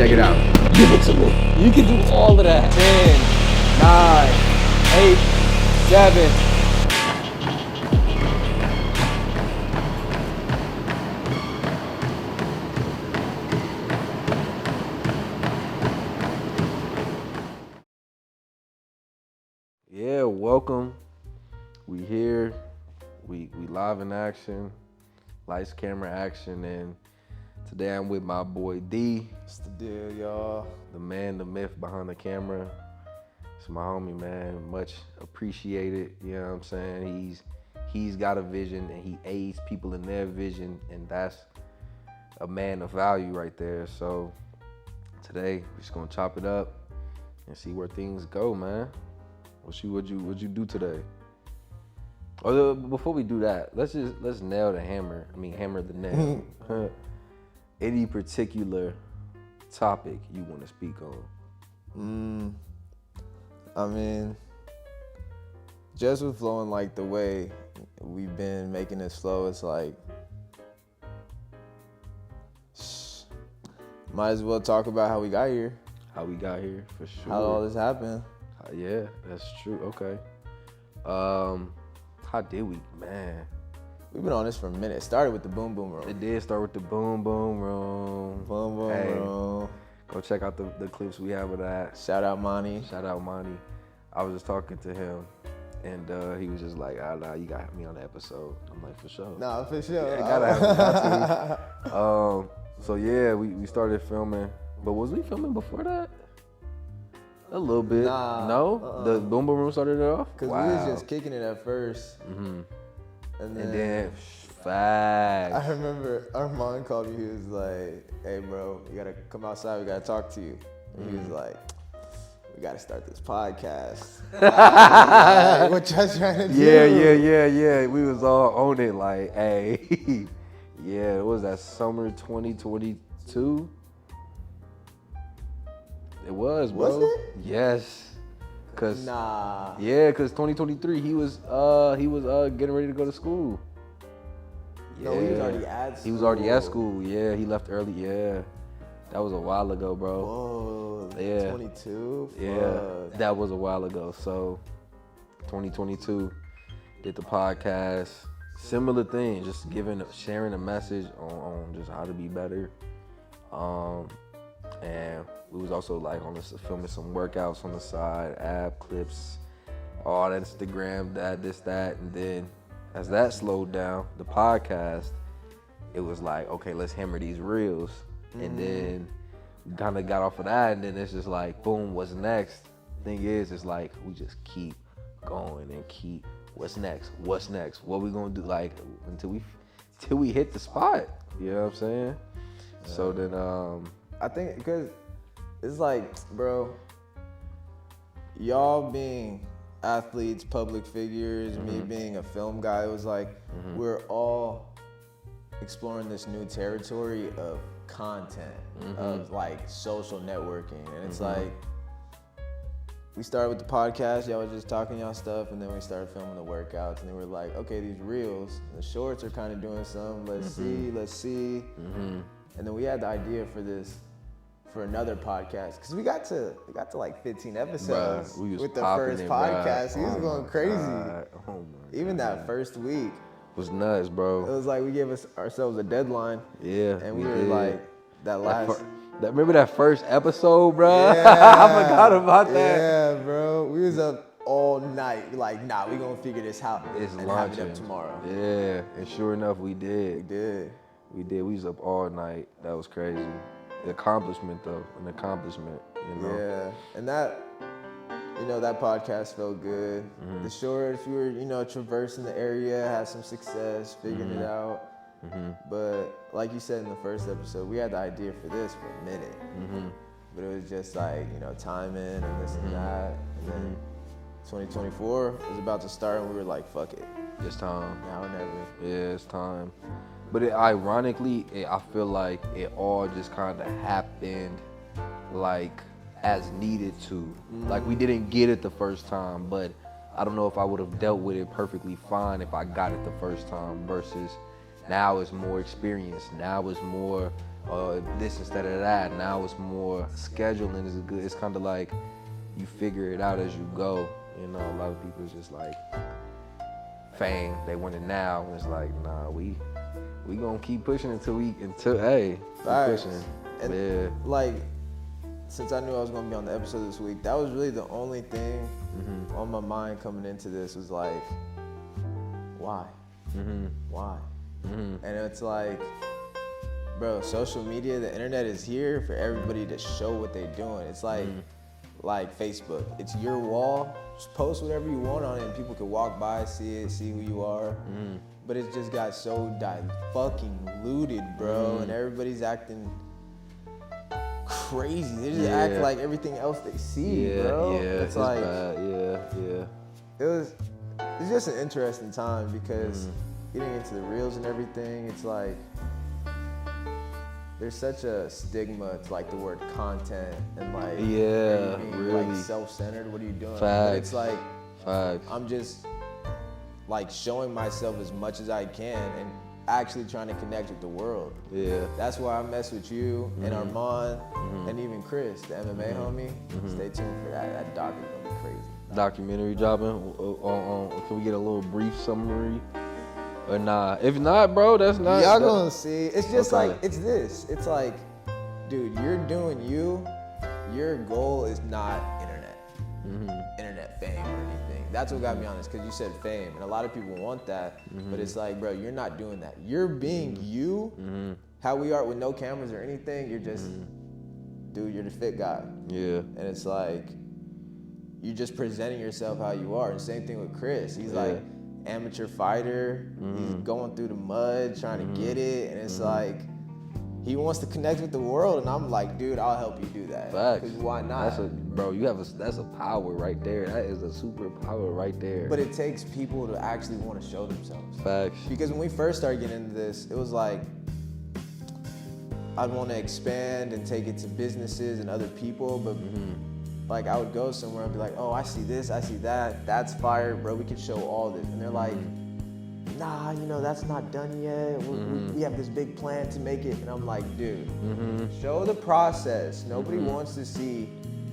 Check it out. Give it to me. You can do all of that. 10, 9, 8, 7. Yeah, welcome. We here. We live in action. Lights, camera, action, and today I'm with my boy D. What's the deal, y'all? The man, the myth behind the camera. It's my homie, man. Much appreciated. You know what I'm saying? He's got a vision and he aids people in their vision, and that's a man of value right there. So today we're just gonna chop it up and see where things go, man. What'd you do today? Oh, before we do that, let's nail the hammer. Hammer the nail. Any particular topic you want to speak on? Just with flowing like the way we've been making this flow, it's like, might as well talk about how we got here. How we got here, for sure. How all this happened. Yeah, that's true. Okay. How did we, man? We've been on this for a minute. It started with the Boom Boom Room. It did start with the Boom Boom Room. Boom Boom Room. Go check out the clips we have of that. Shout out Monty. I was just talking to him, and he was just like, nah, you gotta have me on the episode. I'm like, for sure. Nah, for sure. Yeah, gotta have me. So yeah, we started filming. But was we filming before that? A little bit. Nah. No? The Boom Boom Room started it off? Because we was just kicking it at first. Mm-hmm. And then facts. I remember Armand called me. He was like, hey, bro, you got to come outside. We got to talk to you. And he was like, we got to start this podcast. Like, what y'all trying to do? Yeah. We was all on it like, hey. Yeah, what was that, summer 2022? It was, bro. Was it? Yes. Cause 2023 he was getting ready to go to school. Yeah. No, he was already at school. He was already at school. Yeah, he left early. Yeah. That was a while ago, bro. Whoa. Yeah. 22. Yeah. That was a while ago. So 2022 did the podcast. Similar thing, just sharing a message on just how to be better. And we was also like filming some workouts on the side, ab clips, all that Instagram, that. And then as that slowed down, the podcast, it was like, okay, let's hammer these reels. And then we kind of got off of that, and then it's just like, boom, what's next? Thing is, it's like, we just keep going and keep, what's next? What we gonna do, like, until we hit the spot, you know what I'm saying? Yeah. So then, I think because it's like, bro, y'all being athletes, public figures, me being a film guy, it was like we're all exploring this new territory of content, of like social networking. And it's like, we started with the podcast, y'all was just talking y'all stuff, and then we started filming the workouts, and then we're like, okay, these reels, the shorts are kind of doing something, let's see. And then we had the idea for another podcast, because we got to like 15 episodes with the first podcast. We was going crazy. Even that first week was nuts, bro. It was like we gave ourselves a deadline. Yeah, and we were like remember that first episode, bro? Yeah, I forgot about that. Yeah, bro. We was up all night. Like, nah, we gonna figure this out and have it up tomorrow. Yeah, and sure enough, we did. We was up all night. That was crazy. An accomplishment, you know? Yeah, and that podcast felt good. The shorts, we were, traversing the area, had some success, figuring it out. But like you said in the first episode, we had the idea for this for a minute. But it was just like, timing and this and that. And then 2024 was about to start, and we were like, fuck it. It's time. Now or never. Yeah, it's time. But ironically, I feel like it all just kind of happened like as needed to. Like, we didn't get it the first time, but I don't know if I would have dealt with it perfectly fine if I got it the first time versus now it's more experience. Now it's more this instead of that. Now it's more scheduling is good. It's kind of like you figure it out as you go. You know, a lot of people is just like fame. They want it now. And it's like, nah, we gonna keep pushing until hey, keep pushing. And yeah. like, since I knew I was gonna be on the episode this week, that was really the only thing on my mind coming into this was like, why? Why? And it's like, bro, social media, the internet is here for everybody to show what they're doing. It's like Facebook. It's your wall. Just post whatever you want on it, and people can walk by, see it, see who you are. But it just got so fucking looted, bro, and everybody's acting crazy. They just act like everything else they see, bro. It's like bad. It's just an interesting time because getting into the reels and everything, it's like there's such a stigma to like the word content and like are you being really like self-centered. What are you doing? Facts. But it's like Facts. I'm just like showing myself as much as I can and actually trying to connect with the world. Yeah. That's why I mess with you and Armand and even Chris, the MMA homie. Stay tuned for that. That doc is gonna be crazy. Documentary dropping. Can we get a little brief summary? Or nah? If not, bro, that's not. Y'all gonna see. It's just Okay. like it's this. It's like, dude, you're doing you. Your goal is not internet fame or anything. That's what got me on this, because you said fame, and a lot of people want that, but it's like, bro, you're not doing that. You're being you, how we are with no cameras or anything. You're just, dude, you're the fit guy. Yeah. And it's like, you're just presenting yourself how you are. And same thing with Chris. He's like amateur fighter. He's going through the mud, trying to get it, and it's like, he wants to connect with the world, and I'm like, dude, I'll help you do that. Facts. Because why not? That's a power right there. That is a superpower right there. But it takes people to actually want to show themselves. Facts. Because when we first started getting into this, it was like, I'd want to expand and take it to businesses and other people, but like I would go somewhere and be like, oh, I see this, I see that, that's fire, bro, we can show all this. And they're like, nah, you know, that's not done yet. We have this big plan to make it. And I'm like, dude, show the process. Nobody wants to see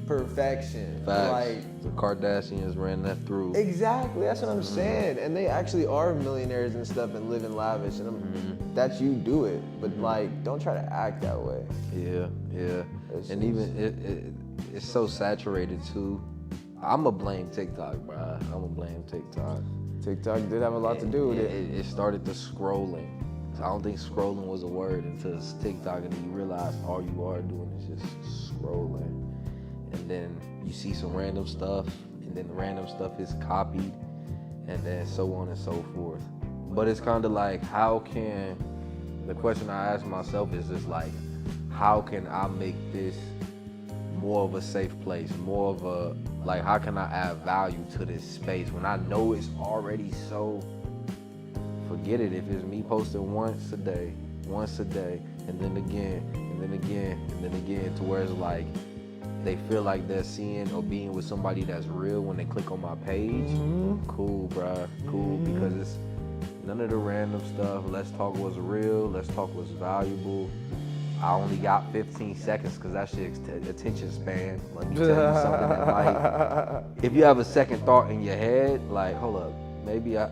perfection. Facts. Like, the Kardashians ran that through. exactly, that's what I'm saying. And they actually are millionaires and stuff and live in lavish. And that's you, do it. But like, don't try to act that way. Yeah. And even it's so saturated too. I'ma blame TikTok, bro. I'ma blame TikTok. TikTok did have a lot to do with it. It started the scrolling. So I don't think scrolling was a word until it's TikTok, and then you realize all you are doing is just scrolling. And then you see some random stuff, and then the random stuff is copied, and then so on and so forth. But it's kind of like, the question I ask myself is just like, how can I make this more of a safe place, more of a, like, how can I add value to this space when I know it's already so, forget it, if it's me posting once a day, and then again, and then again, and then again, to where it's like, they feel like they're seeing or being with somebody that's real when they click on my page. Cool, bruh, cool, because it's none of the random stuff. Let's talk what's real, let's talk what's valuable. I only got 15 seconds because that shit's attention span. Let me tell you something that might, if you have a second thought in your head, like, hold up, maybe I'm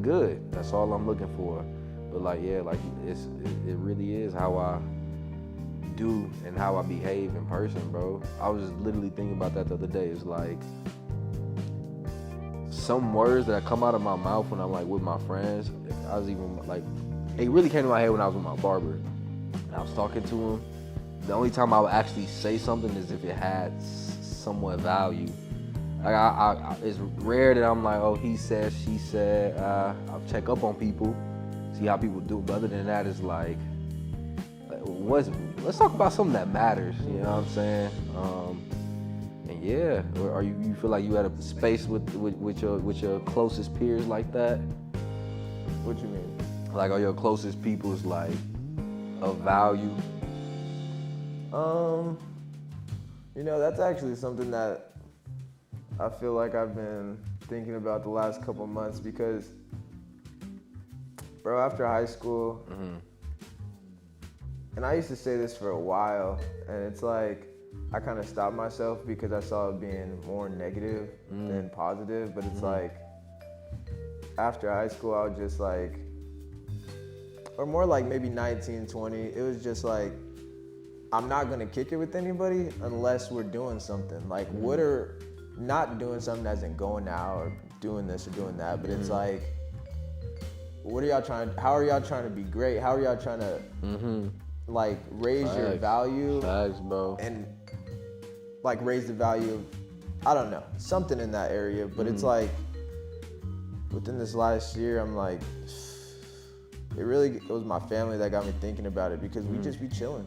good. That's all I'm looking for. But like, yeah, like it really is how I do and how I behave in person, bro. I was just literally thinking about that the other day. It's like some words that come out of my mouth when I'm like with my friends. I was even like, it really came to my head when I was with my barber. I was talking to him. The only time I would actually say something is if it had somewhat value. Like it's rare that I'm like, oh, he said, she said. I'll check up on people, see how people do. But other than that, it's like, let's talk about something that matters. You know what I'm saying? And yeah, or you feel like you had a space with your closest peers like that? What you mean? Like, are your closest people's like of value? You know, that's actually something that I feel like I've been thinking about the last couple months because, bro, after high school, and I used to say this for a while, and it's like, I kind of stopped myself because I saw it being more negative than positive, but it's like, after high school, I was just like, or more like maybe 19, 20, it was just like, I'm not gonna kick it with anybody unless we're doing something. Like, what are, not doing something as in going out or doing this or doing that, but it's like, what are y'all trying, how are y'all trying to be great? How are y'all trying to like raise your value? Facts, bro. And like raise the value of, I don't know, something in that area. But it's like, within this last year, I'm like, it was my family that got me thinking about it, because we just be chilling.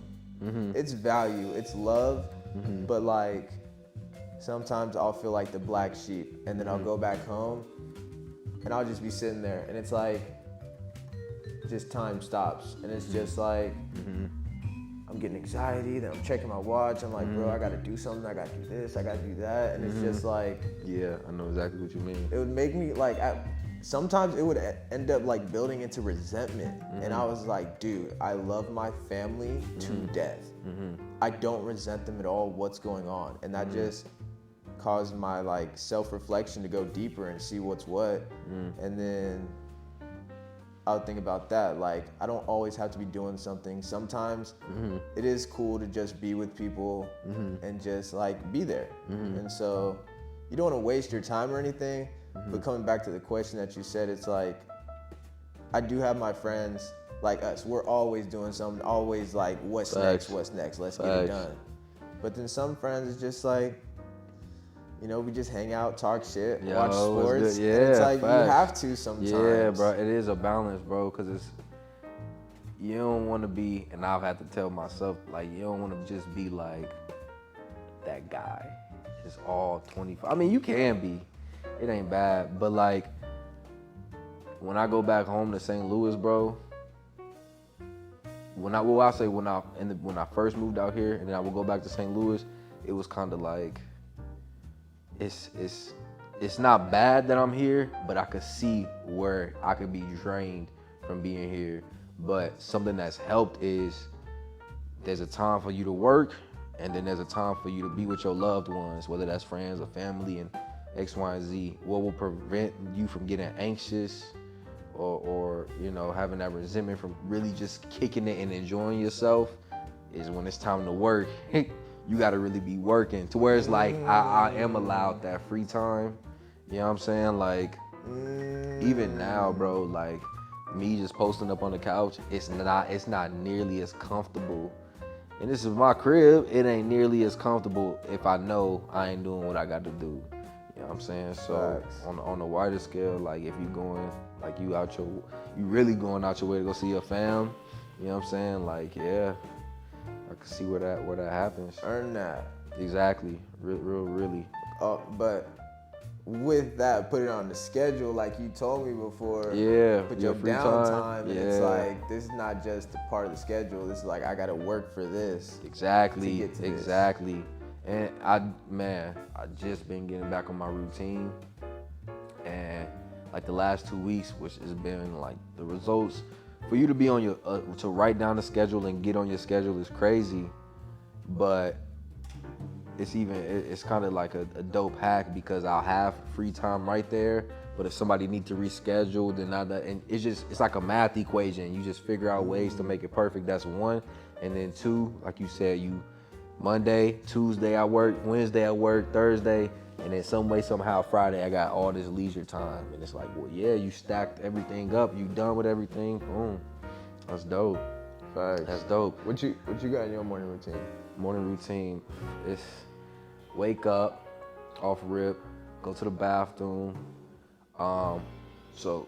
It's value, it's love, but like, sometimes I'll feel like the black sheep, and then I'll go back home and I'll just be sitting there, and it's like, just time stops, and it's just like, I'm getting anxiety, then I'm checking my watch, I'm like, bro, I gotta do something, I gotta do this, I gotta do that, and it's just like, yeah, I know exactly what you mean. it would make me like, sometimes it would end up like building into resentment, and I was like, dude, I love my family to death. I don't resent them at all, what's going on, and that just caused my like self-reflection to go deeper and see what's what, and then I would think about that. Like, I don't always have to be doing something. Sometimes it is cool to just be with people and just like be there. And so you don't want to waste your time or anything. But coming back to the question that you said, it's like, I do have my friends like us. We're always doing something, always like, what's next, let's get it done. But then some friends, it's just like, you know, we just hang out, talk shit, watch sports. Yeah, and it's like, you have to sometimes. Yeah, bro, it is a balance, bro, because it's, you don't want to be, and I'll have to tell myself, like, you don't want to just be like that guy. It's all 25. I mean, you can be. It ain't bad, but like, when I go back home to St. Louis, bro, when I first moved out here, and then I would go back to St. Louis, it was kind of like, it's not bad that I'm here, but I could see where I could be drained from being here. But something that's helped is there's a time for you to work, and then there's a time for you to be with your loved ones, whether that's friends or family, and X, Y, and Z. What will prevent you from getting anxious or you know, having that resentment from really just kicking it and enjoying yourself is when it's time to work. You gotta really be working to where it's like, I am allowed that free time. You know what I'm saying? Like, even now, bro, like, me just posting up on the couch, it's not nearly as comfortable. And this is my crib, it ain't nearly as comfortable if I know I ain't doing what I got to do. You know what I'm saying? So on a wider scale, like, if you going, like, you really going out your way to go see your fam, you know what I'm saying? Like, yeah, I can see where that happens. Earn that. Exactly, really. But with that, put it on the schedule, like you told me before. Yeah, put your free downtime, time. and it's like, this is not just a part of the schedule. This is like, I gotta work for this. Exactly, to get to exactly. This. And I just been getting back on my routine, and like the last 2 weeks, which has been like the results. For you to be on your to write down the schedule and get on your schedule is crazy, but it's kind of like a dope hack, because I'll have free time right there. But if somebody needs to reschedule, then and it's like a math equation. You just figure out ways to make it perfect. That's one. And then two, like you said, Monday, Tuesday I work, Wednesday I work, Thursday, and then some way, somehow Friday I got all this leisure time. And it's like, well, yeah, you stacked everything up, you done with everything, boom. That's dope. Facts. That's dope. What you got in your morning routine? Morning routine is wake up, off rip, go to the bathroom. So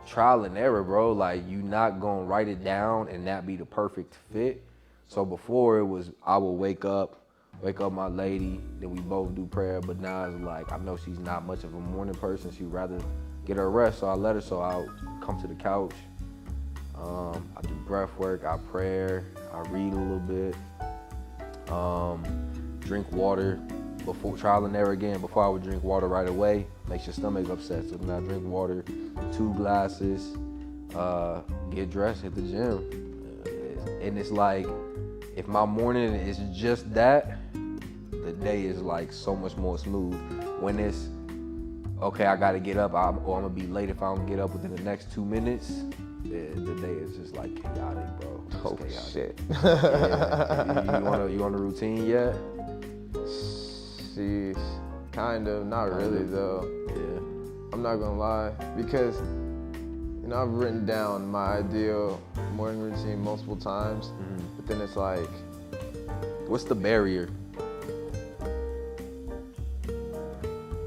trial and error, bro. Like, you not gonna write it down and that be the perfect fit. So before, it was, I would wake up my lady, then we both do prayer. But now it's like, I know she's not much of a morning person. She'd rather get her rest, so I let her. So I'll come to the couch. I do breath work, I pray, I read a little bit. Drink water. Before, trial and error again, before I would drink water right away, makes your stomach upset. So now I drink water, 2 glasses, get dressed, hit the gym. And it's like, if my morning is just that, the day is like so much more smooth. When it's, okay, I gotta get up, or I'm gonna be late if I don't get up within the next 2 minutes, the day is just like chaotic, bro. It's Oh chaotic. shit. Yeah. You on a routine yet? Sheesh. Kind of, not really though. Yeah. I'm not gonna lie, because I've written down my ideal morning routine multiple times, but then it's like, What's the barrier?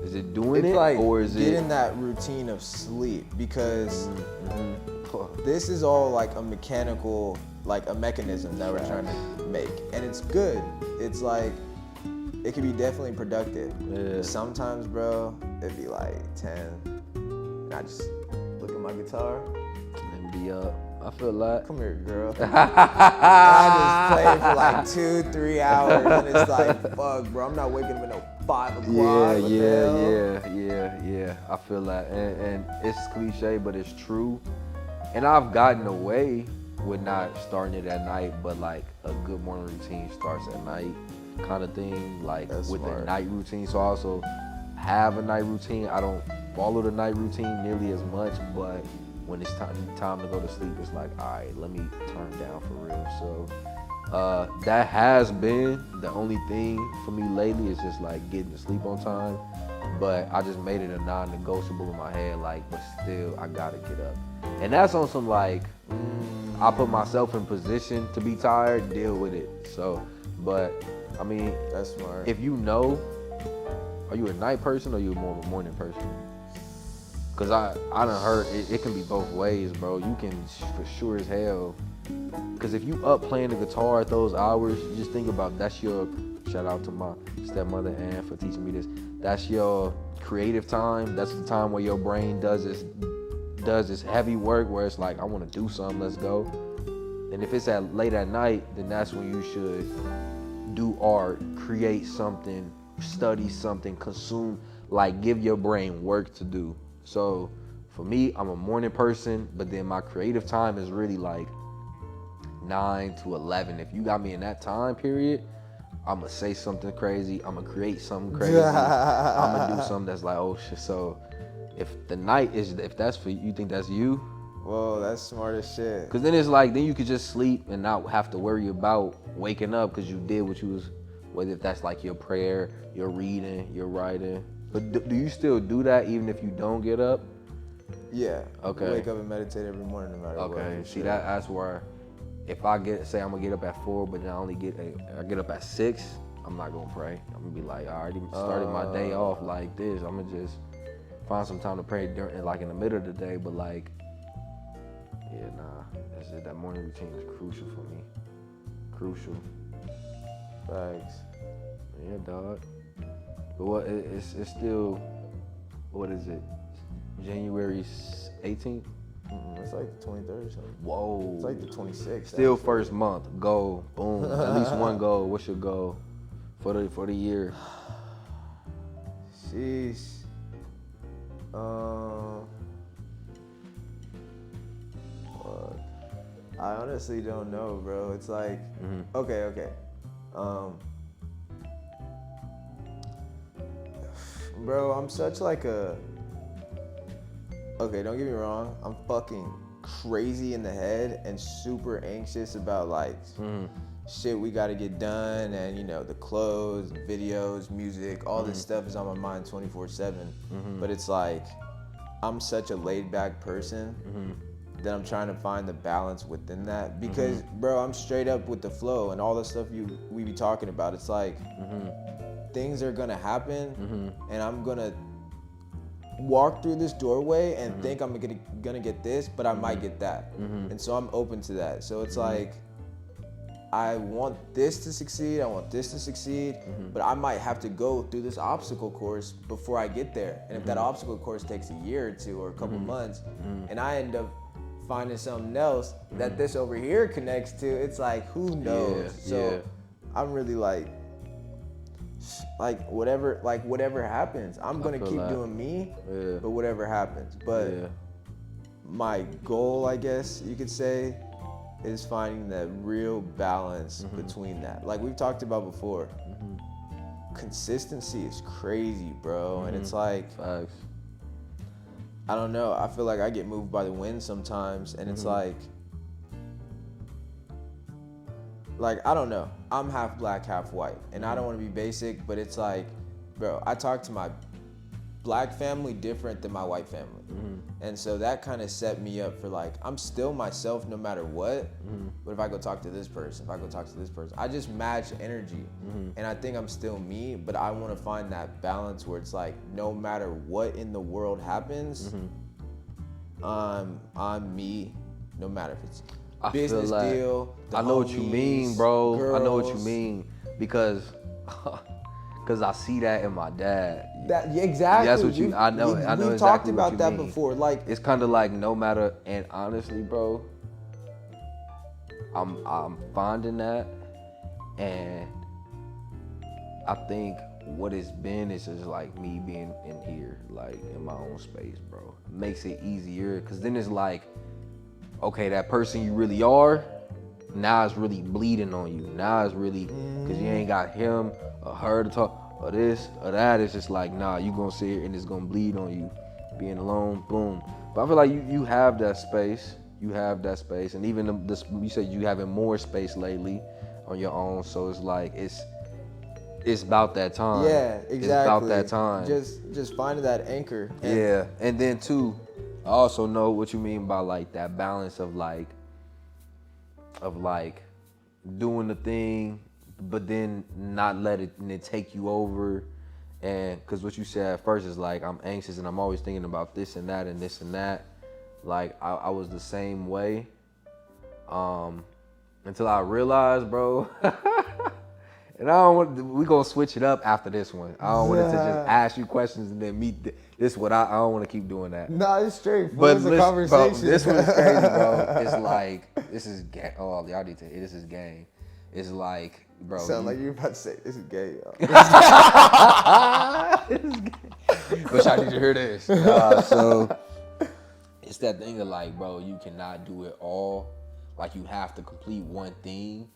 Is it doing it's it, like or is getting it that routine of sleep, because this is all like a mechanical, like a mechanism that we're trying to make, and it's good. It's like, it can be definitely productive. Yeah. Sometimes, bro, it'd be like 10, and I just look at my guitar. and be up? I feel like. Come here, girl. I just play for like 2-3 hours, and it's like, fuck, bro, I'm not waking up at no 5 o'clock. What the hell? Yeah. I feel that, and it's cliche, but it's true. And I've gotten away with not starting it at night, but like a good morning routine starts at night, kind of thing. Like That's with smart. the night routine, so I also have a night routine. I don't follow the night routine nearly as much, but when it's time to go to sleep, it's like, all right, let me turn down for real. So that has been the only thing for me lately, is just like getting to sleep on time. But I just made it a non-negotiable in my head, like, but still, I gotta get up. And that's on some like, I put myself in position to be tired, deal with it. So, but I mean, That's smart. if you know, are you a night person or you more of a morning person? Cause I done heard it can be both ways, bro. You can for sure as hell. Cause if you up playing the guitar at those hours, you just think about, that's your, shout out to my stepmother Ann for teaching me this. That's your creative time. That's the time where your brain does this heavy work where it's like, I want to do something, let's go. And if it's late at night, then that's when you should do art, create something, study something, consume, like give your brain work to do. So for me, I'm a morning person, but then my creative time is really like 9 to 11. If you got me in that time period, I'm gonna say something crazy, I'm gonna create something crazy, I'm gonna do something that's like, oh shit. So if the night is, if that's for you, think that's you? Whoa, that's smart as shit. Cause then it's like, then you could just sleep and not have to worry about waking up, cause you did what you was, whether if that's like your prayer, your reading, your writing. But do you still do that even if you don't get up? Yeah. Okay. Wake up and meditate every morning, no matter what. Okay, see that's where, if I say I'm gonna get up at 4, but then I get up at 6, I'm not gonna pray. I'm gonna be like, I already started my day off like this. I'm gonna just find some time to pray during, like in the middle of the day. But like, yeah, nah, that's it. That morning routine is crucial for me. Crucial. Thanks. Yeah, dog. But what? It's still, what is it? January 18th. It's like the 23rd or something. Whoa. It's like the 26th. Still first month. Goal. Boom. At least one goal. What's your goal for the year? Sheesh. Fuck. I honestly don't know, bro. It's like, okay. Bro, I'm such like a, okay, don't get me wrong, I'm fucking crazy in the head and super anxious about like shit we gotta get done, and you know, the clothes, videos, music, all this stuff is on my mind 24/7. But it's like, I'm such a laid back person that I'm trying to find the balance within that, because bro, I'm straight up with the flow and all the stuff we be talking about. It's like things are gonna happen and I'm gonna walk through this doorway and think I'm gonna get this, but I might get that. And so I'm open to that. So it's like, I want this to succeed, I want this to succeed, but I might have to go through this obstacle course before I get there. And if that obstacle course takes a year or two or a couple months, and I end up finding something else that this over here connects to, it's like, who knows? So I'm really like whatever happens, I'm gonna keep doing me, but whatever happens. But my goal, I guess you could say, is finding that real balance between that. Like we've talked about before, consistency is crazy, bro. And it's like, Facts. I don't know. I feel like I get moved by the wind sometimes, and it's like I don't know. I'm half black, half white, and I don't want to be basic, but it's like, bro, I talk to my black family different than my white family. And so that kind of set me up for like, I'm still myself no matter what, but if I go talk to this person, I just match energy. And I think I'm still me, but I want to find that balance where it's like, no matter what in the world happens, I'm me, no matter if it's business deal, the I know what you mean, bro. girls. I know what you mean because I see that in my dad. Exactly. That's what you. I know. I know We've exactly talked what about you that mean. before. Like it's kind of like no matter. And honestly, bro, I'm finding that, and I think what it's been is just like me being in here, like in my own space, bro. Makes it easier, cause then it's like, okay, that person you really are, now it's really bleeding on you. Now it's really, cause you ain't got him or her to talk, or this or that. It's just like, nah, you gonna sit here and it's gonna bleed on you. Being alone, boom. But I feel like you have that space. You have that space, and even this, you said you having more space lately on your own. So it's like it's about that time. Yeah, exactly. It's about that time. Just finding that anchor. Yeah, and then too, I also know what you mean by like that balance of like doing the thing, but then not letting it take you over. And because what you said at first is like, I'm anxious and I'm always thinking about this and that and this and that. Like I was the same way until I realized, bro. And we gonna switch it up after this one. I don't want it to just ask you questions and then this what I don't want to keep doing that. Nah, it's straight. But it's a conversation. Bro, this one's crazy, bro. It's like, this is gang. Oh, y'all need to. This is gang. It's like, bro. Sound like you're about to say this is gay, yo. This is gay. But y'all need to hear this. So it's that thing of like, bro, you cannot do it all. Like you have to complete one thing.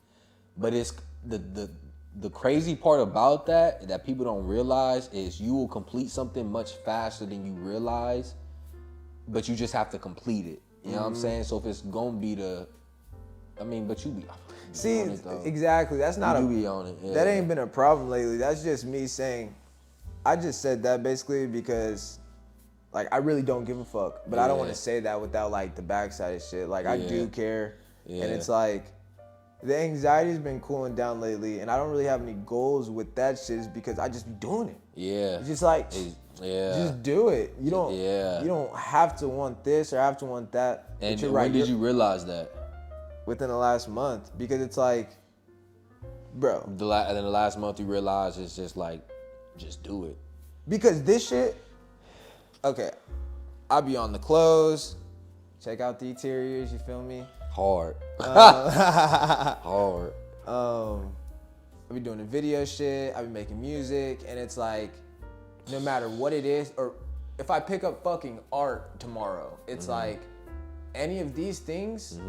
But it's the crazy part about that people don't realize is you will complete something much faster than you realize, but you just have to complete it. You know what I'm saying? So if it's gonna be but you be See, on it, though. exactly. That's not you be on it. Yeah. That ain't been a problem lately. That's just me saying, I just said that basically because like I really don't give a fuck. But I don't want to say that without like the backside of shit. Like I do care. And it's like the anxiety's been cooling down lately, and I don't really have any goals with that shit is because I just be doing it. Yeah. It's just like just do it. You don't have to want this or have to want that. And when did you realize that? Within the last month, because it's like, bro. And then the last month you realize it's just like, just do it. Because this shit, okay, I be on the clothes, check out the interiors, you feel me? Hard. Hard. I be doing the video shit, I be making music, and it's like, no matter what it is, or if I pick up fucking art tomorrow, it's like, any of these things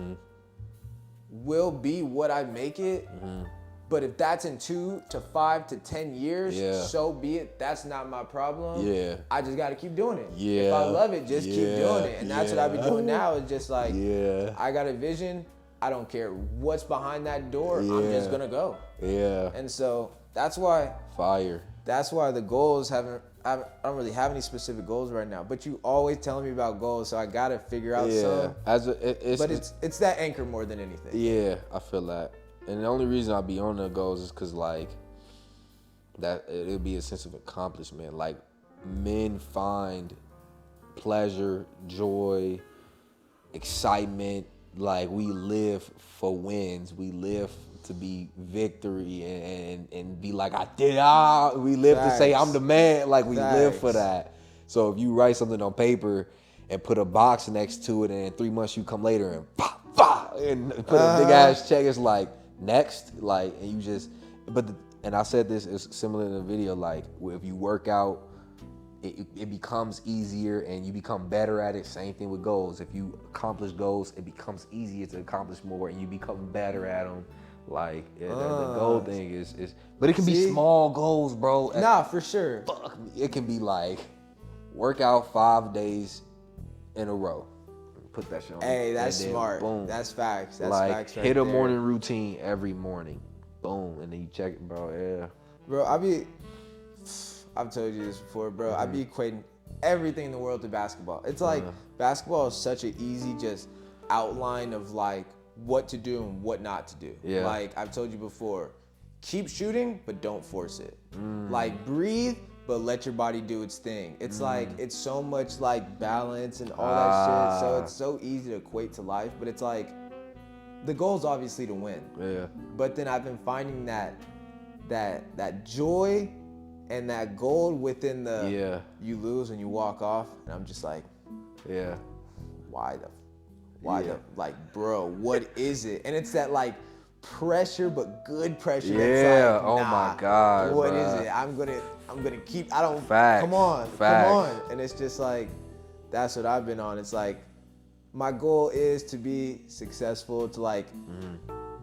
will be what I make it. But if that's in 2 to 5 to 10 years, so be it. That's not my problem. Yeah. I just got to keep doing it. Yeah. If I love it, just keep doing it. And that's what I be doing now. Is just like, I got a vision. I don't care what's behind that door. I'm just gonna go. Yeah. And so that's why. Fire. That's why the goals I don't really have any specific goals right now. But you always telling me about goals, so I gotta figure out some. But it's that anchor more than anything. Yeah, I feel that. And the only reason I be on the goals is because, like, that it'll be a sense of accomplishment. Like, men find pleasure, joy, excitement. Like, we live for wins. We live to be victory and be like, I did it. We live to say, I'm the man. Like, we live for that. So if you write something on paper and put a box next to it, and in 3 months you come later and pop, pop, and put a big ass check, it's like, next, like, and you just, and I said this is similar in the video, like, if you work out it becomes easier and you become better at it. Same thing with goals. If you accomplish goals, it becomes easier to accomplish more and you become better at them. Like the goal thing is, but it can be small goals, bro. Nah, for sure. Fuck me. It can be like work out 5 days in a row. Put that shit on. Hey, that's smart. Boom. That's facts. That's like, facts right hit a there. morning routine every morning. Boom. And then you check it, bro. Yeah. Bro, I've told you this before, bro. I be equating everything in the world to basketball. It's like basketball is such an easy just outline of like what to do and what not to do. Yeah. Like I've told you before, keep shooting, but don't force it. Like breathe, but let your body do its thing. It's like, it's so much like balance and all that shit. So it's so easy to equate to life, but it's like, the goal is obviously to win. Yeah. But then I've been finding that joy and that gold within the you lose and you walk off, and I'm just like, why the like, bro, what is it? And it's that like pressure, but good pressure. Yeah. That's like, Oh my God. What bruh. is it? I'm gonna keep. I don't. Facts. Come on. Facts. Come on. And it's just like, that's what I've been on. It's like, my goal is to be successful, to like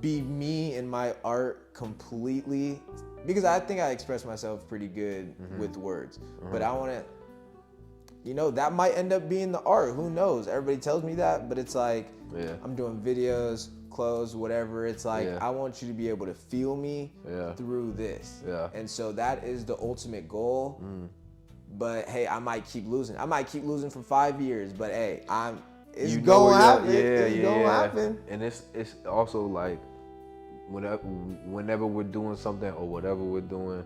be me in my art completely, because I think I express myself pretty good with words, but I want to, that might end up being the art. Who knows? Everybody tells me that, but it's like, I'm doing videos, clothes, whatever. It's like, I want you to be able to feel me through this. And so that is the ultimate goal. But hey, I might keep losing. I might keep losing for 5 years, but hey, it's gonna happen. It's gonna happen. And it's also like, whenever we're doing something or whatever we're doing,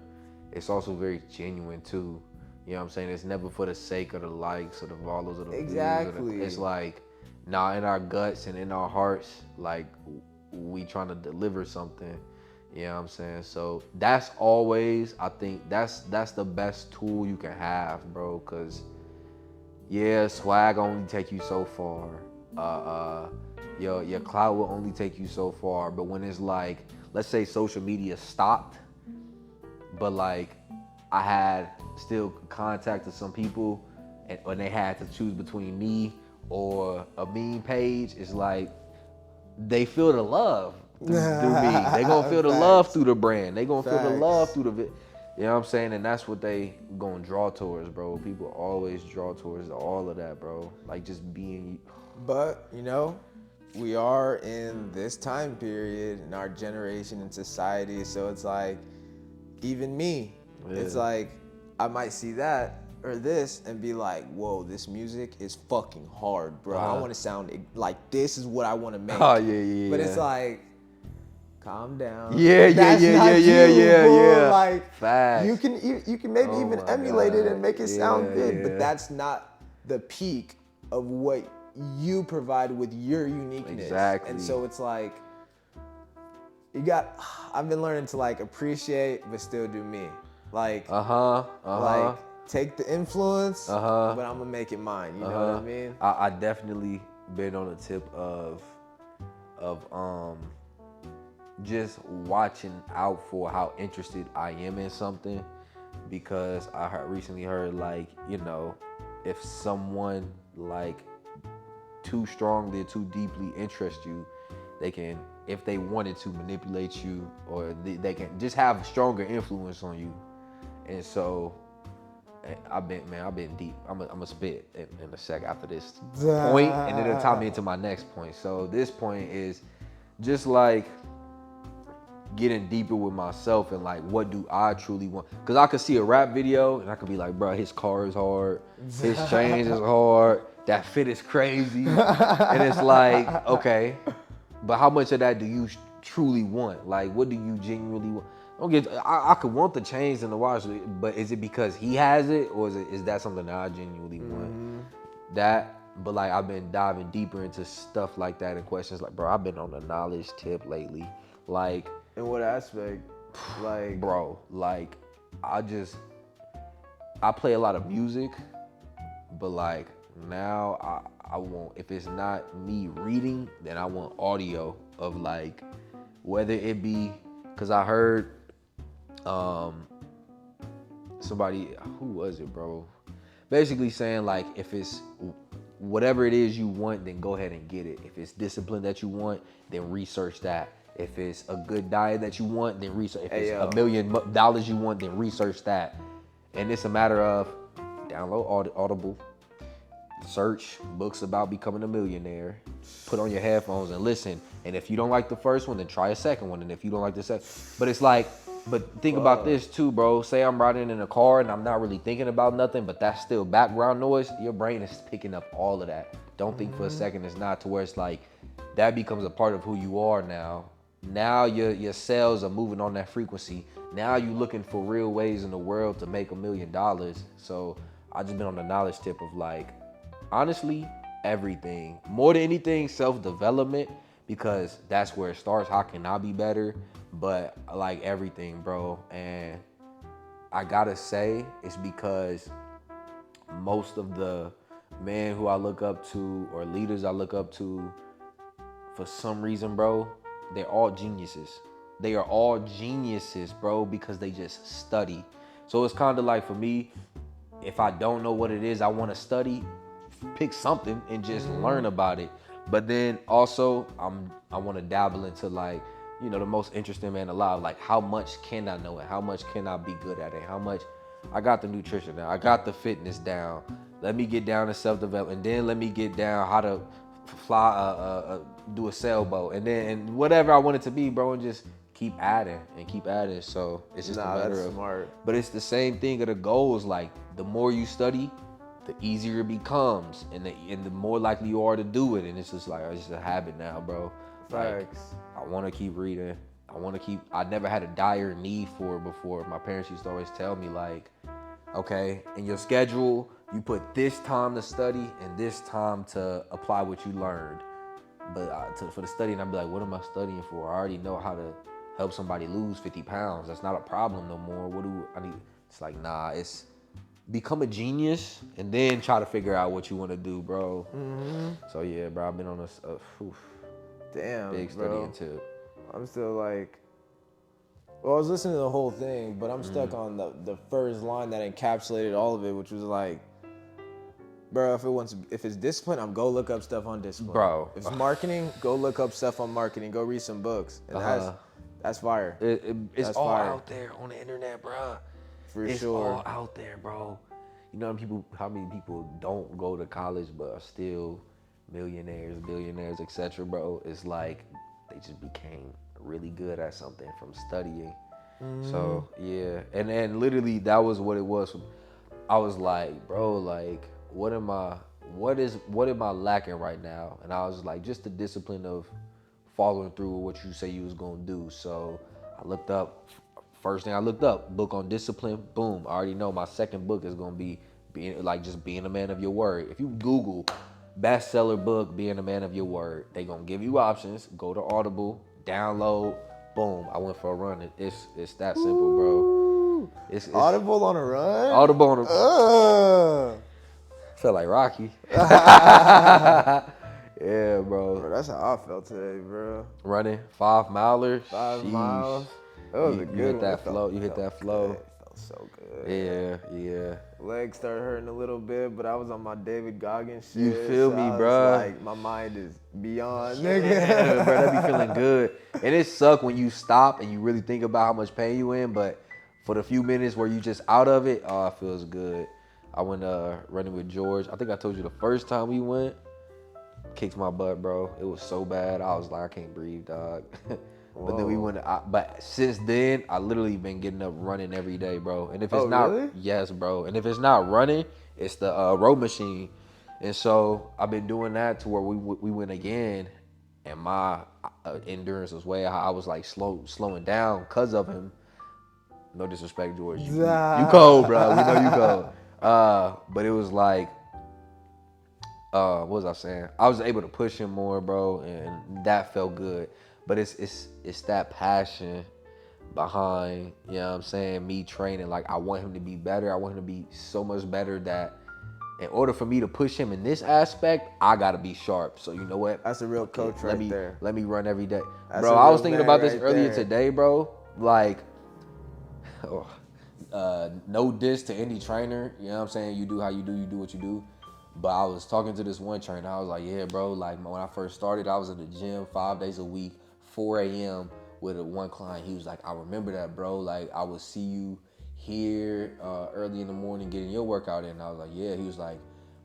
it's also very genuine too. You know what I'm saying? It's never for the sake of the likes or the follows or the views. It's like, in our guts and in our hearts, like we trying to deliver something. You know what I'm saying? So that's always, I think that's the best tool you can have, bro. Cause swag only take you so far. Your clout will only take you so far. But when it's like, let's say social media stopped, but like I had still contacted some people, and when they had to choose between me or a meme page, it's like they feel the love through me. They gonna feel the love through the brand. They gonna feel the love through the you know what I'm saying? And that's what they gonna draw towards, bro. People always draw towards all of that, bro. Like just being. But we are in this time period in our generation and society, so it's like, even me, it's like I might see that or this and be like, whoa, this music is fucking hard, bro. I want to sound like this is what I want to make. But it's like, calm down. Yeah. Like, facts. you can maybe even emulate it and make it sound good, but that's not the peak of what you provide with your uniqueness. Exactly. And so it's like, I've been learning to like appreciate but still do me. Like, like take the influence, but I'm gonna make it mine. You know what I mean? I definitely been on the tip of just watching out for how interested I am in something, because I recently heard like, if someone like too strongly or too deeply interests you, they can, if they wanted to, manipulate you, or they can just have stronger influence on you. And so I've been deep. I'm gonna spit in a sec after this point, and then it'll tie me into my next point. So this point is just like getting deeper with myself and like, what do I truly want? Because I could see a rap video and I could be like, bro, his car is hard, his chains is hard, that fit is crazy. And it's like, okay, but how much of that do you truly want? Like, what do you genuinely want? I could want the chains and the watch, but is it because he has it, or is that something that I genuinely want? But like, I've been diving deeper into stuff like that and questions like, bro, I've been on a knowledge tip lately. Like, in what aspect? Like, bro, like I play a lot of music, but like now I want, if it's not me reading, then I want audio of like, whether it be, cause I heard somebody, who was it, bro? basically saying like if it's whatever it is you want, then go ahead and get it. If it's discipline that you want, then research that. If it's a good diet that you want, then research. If it's $1 million you want, then research that. And it's a matter of download Audible, search books about becoming a millionaire, put on your headphones and listen. And if you don't like the first one, then try a second one. And if you don't like the second, but think about this too, bro. Say I'm riding in a car and I'm not really thinking about nothing, but that's still background noise. Your brain is picking up all of that. Don't think for a second it's not, to where it's like that becomes a part of who you are now. Now your cells are moving on that frequency. Now you looking for real ways in the world to make $1 million. So I just been on the knowledge tip of like, honestly, everything. More than anything, self-development, because that's where it starts. How can I be better? But like everything, bro. And I gotta say, it's because most of the men who I look up to or leaders I look up to, for some reason, bro, they're all geniuses. They are all geniuses, bro, because they just study. So it's kind of like, for me, if I don't know what it is I want to study, pick something and just learn about it. But then also I want to dabble into like, you know, the most interesting man alive. Like, how much can I know it? How much can I be good at it? How much? I got the nutrition down. I got the fitness down. Let me get down to self-development. Then let me get down how to fly, do a sailboat, and whatever I want it to be, bro, and just keep adding and keep adding. So it's just a matter of smart. But it's the same thing of the goals. Like, the more you study, the easier it becomes, and the more likely you are to do it. And it's just like, it's just a habit now, bro. Like, I want to keep reading. I never had a dire need for it before. My parents used to always tell me, like, okay, in your schedule, you put this time to study and this time to apply what you learned. But for the studying, I'd be like, what am I studying for? I already know how to help somebody lose 50 pounds. That's not a problem no more. What do I need? It's like, nah, it's become a genius and then try to figure out what you want to do, bro. So yeah, bro, I've been on a big studying tip. I'm still like, well, I was listening to the whole thing, but I'm stuck on the first line that encapsulated all of it, which was like, bro, if it's discipline, I'm go look up stuff on discipline. Bro. If it's marketing, go look up stuff on marketing. Go read some books. And that's fire. It's all out there on the internet, bro. It's all out there, bro. You know how many people don't go to college but are still millionaires, billionaires, etc., bro? It's like they just became really good at something from studying. So yeah, and literally that was what it was. I was like, bro, like, what am I lacking right now? And I was like, just the discipline of following through with what you say you was gonna do. So I looked up. First thing I looked up, book on discipline. Boom, I already know my second book is gonna be being a man of your word. If you Google bestseller book, being a man of your word, they gonna give you options. Go to Audible, download. Boom, I went for a run. It's that simple, bro. It's Audible on a run. Audible on a. Felt like Rocky. Yeah, bro. That's how I felt today, bro. Running 5 milers. 5 miles. That was a good one. You hit that flow. It felt so good. Yeah. Legs started hurting a little bit, but I was on my David Goggins shit. You feel me, bro? Like, my mind is beyond, yeah, nigga. bro, that be feeling good. And it suck when you stop and you really think about how much pain you in, but for the few minutes where you just out of it, it feels good. I went running with George. I think I told you the first time we went, kicked my butt, bro. It was so bad. I was like, I can't breathe, dog. But then we went. But since then, I literally been getting up running every day, bro. And if it's not, really? Yes, bro. And if it's not running, it's the row machine. And so I've been doing that to where we went again, and my endurance was way high. I was like slowing down because of him. No disrespect, George. You cold, bro. We know you cold. But it was like, what was I saying? I was able to push him more, bro, and that felt good. But it's that passion behind, you know what I'm saying, me training. Like, I want him to be better. I want him to be so much better that in order for me to push him in this aspect, I gotta be sharp. So you know what? That's a real coach there. Let me run every day. That's bro, I was thinking about this earlier today, bro. Like, no diss to any trainer. You know what I'm saying? You do how you do what you do. But I was talking to this one trainer. I was like, yeah, bro, like when I first started, I was in the gym 5 days a week, 4 a.m. with one client. He was like, I remember that, bro. Like, I would see you here early in the morning getting your workout in. And I was like, yeah. He was like,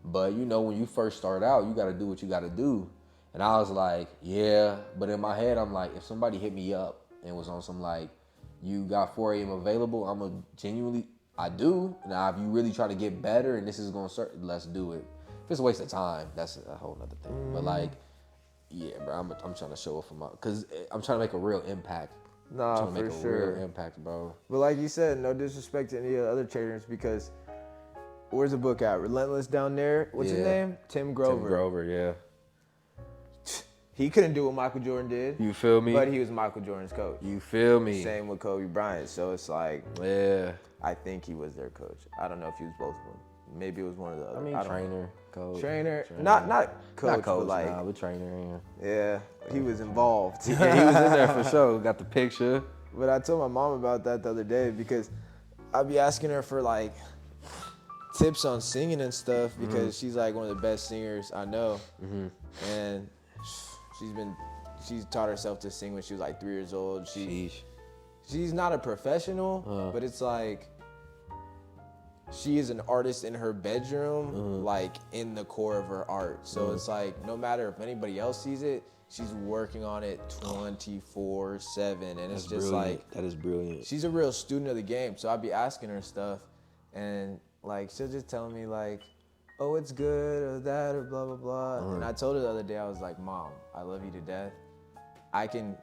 but you know, when you first start out, you got to do what you got to do. And I was like, yeah. But in my head, I'm like, if somebody hit me up and was on some like, you got 4 a.m. available, I'm a genuinely, I do. Now, if you really try to get better and this is going to, let's do it. If it's a waste of time, that's a whole nother thing. But like, yeah, bro, I'm trying to show up for my, cause I'm trying to make a real impact. Nah, I'm trying to for make a sure. real impact, bro. But like you said, no disrespect to any of the other trainers, because where's the book at? Relentless down there. What's his name? Tim Grover. Tim Grover, yeah. He couldn't do what Michael Jordan did. You feel me? But he was Michael Jordan's coach. You feel me? Same with Kobe Bryant. So it's like, yeah. I think he was their coach. I don't know if he was both of them. Maybe it was one of the other. I mean, trainer, coach. Trainer. Not coach, but like. Nah, but trainer, yeah. He was involved. Yeah, he was in there for sure. Got the picture. But I told my mom about that the other day, because I'd be asking her for like tips on singing and stuff, because she's like one of the best singers I know. And she's taught herself to sing when she was like 3 years old. She's not a professional, but it's like, she is an artist in her bedroom, like in the core of her art. So it's like, no matter if anybody else sees it, she's working on it 24/7. And it's just like, that is brilliant. She's a real student of the game. So I'd be asking her stuff, and like, she'll just tell me like, oh, it's good, or that, or blah, blah, blah. And I told her the other day, I was like, Mom, I love you to death. I can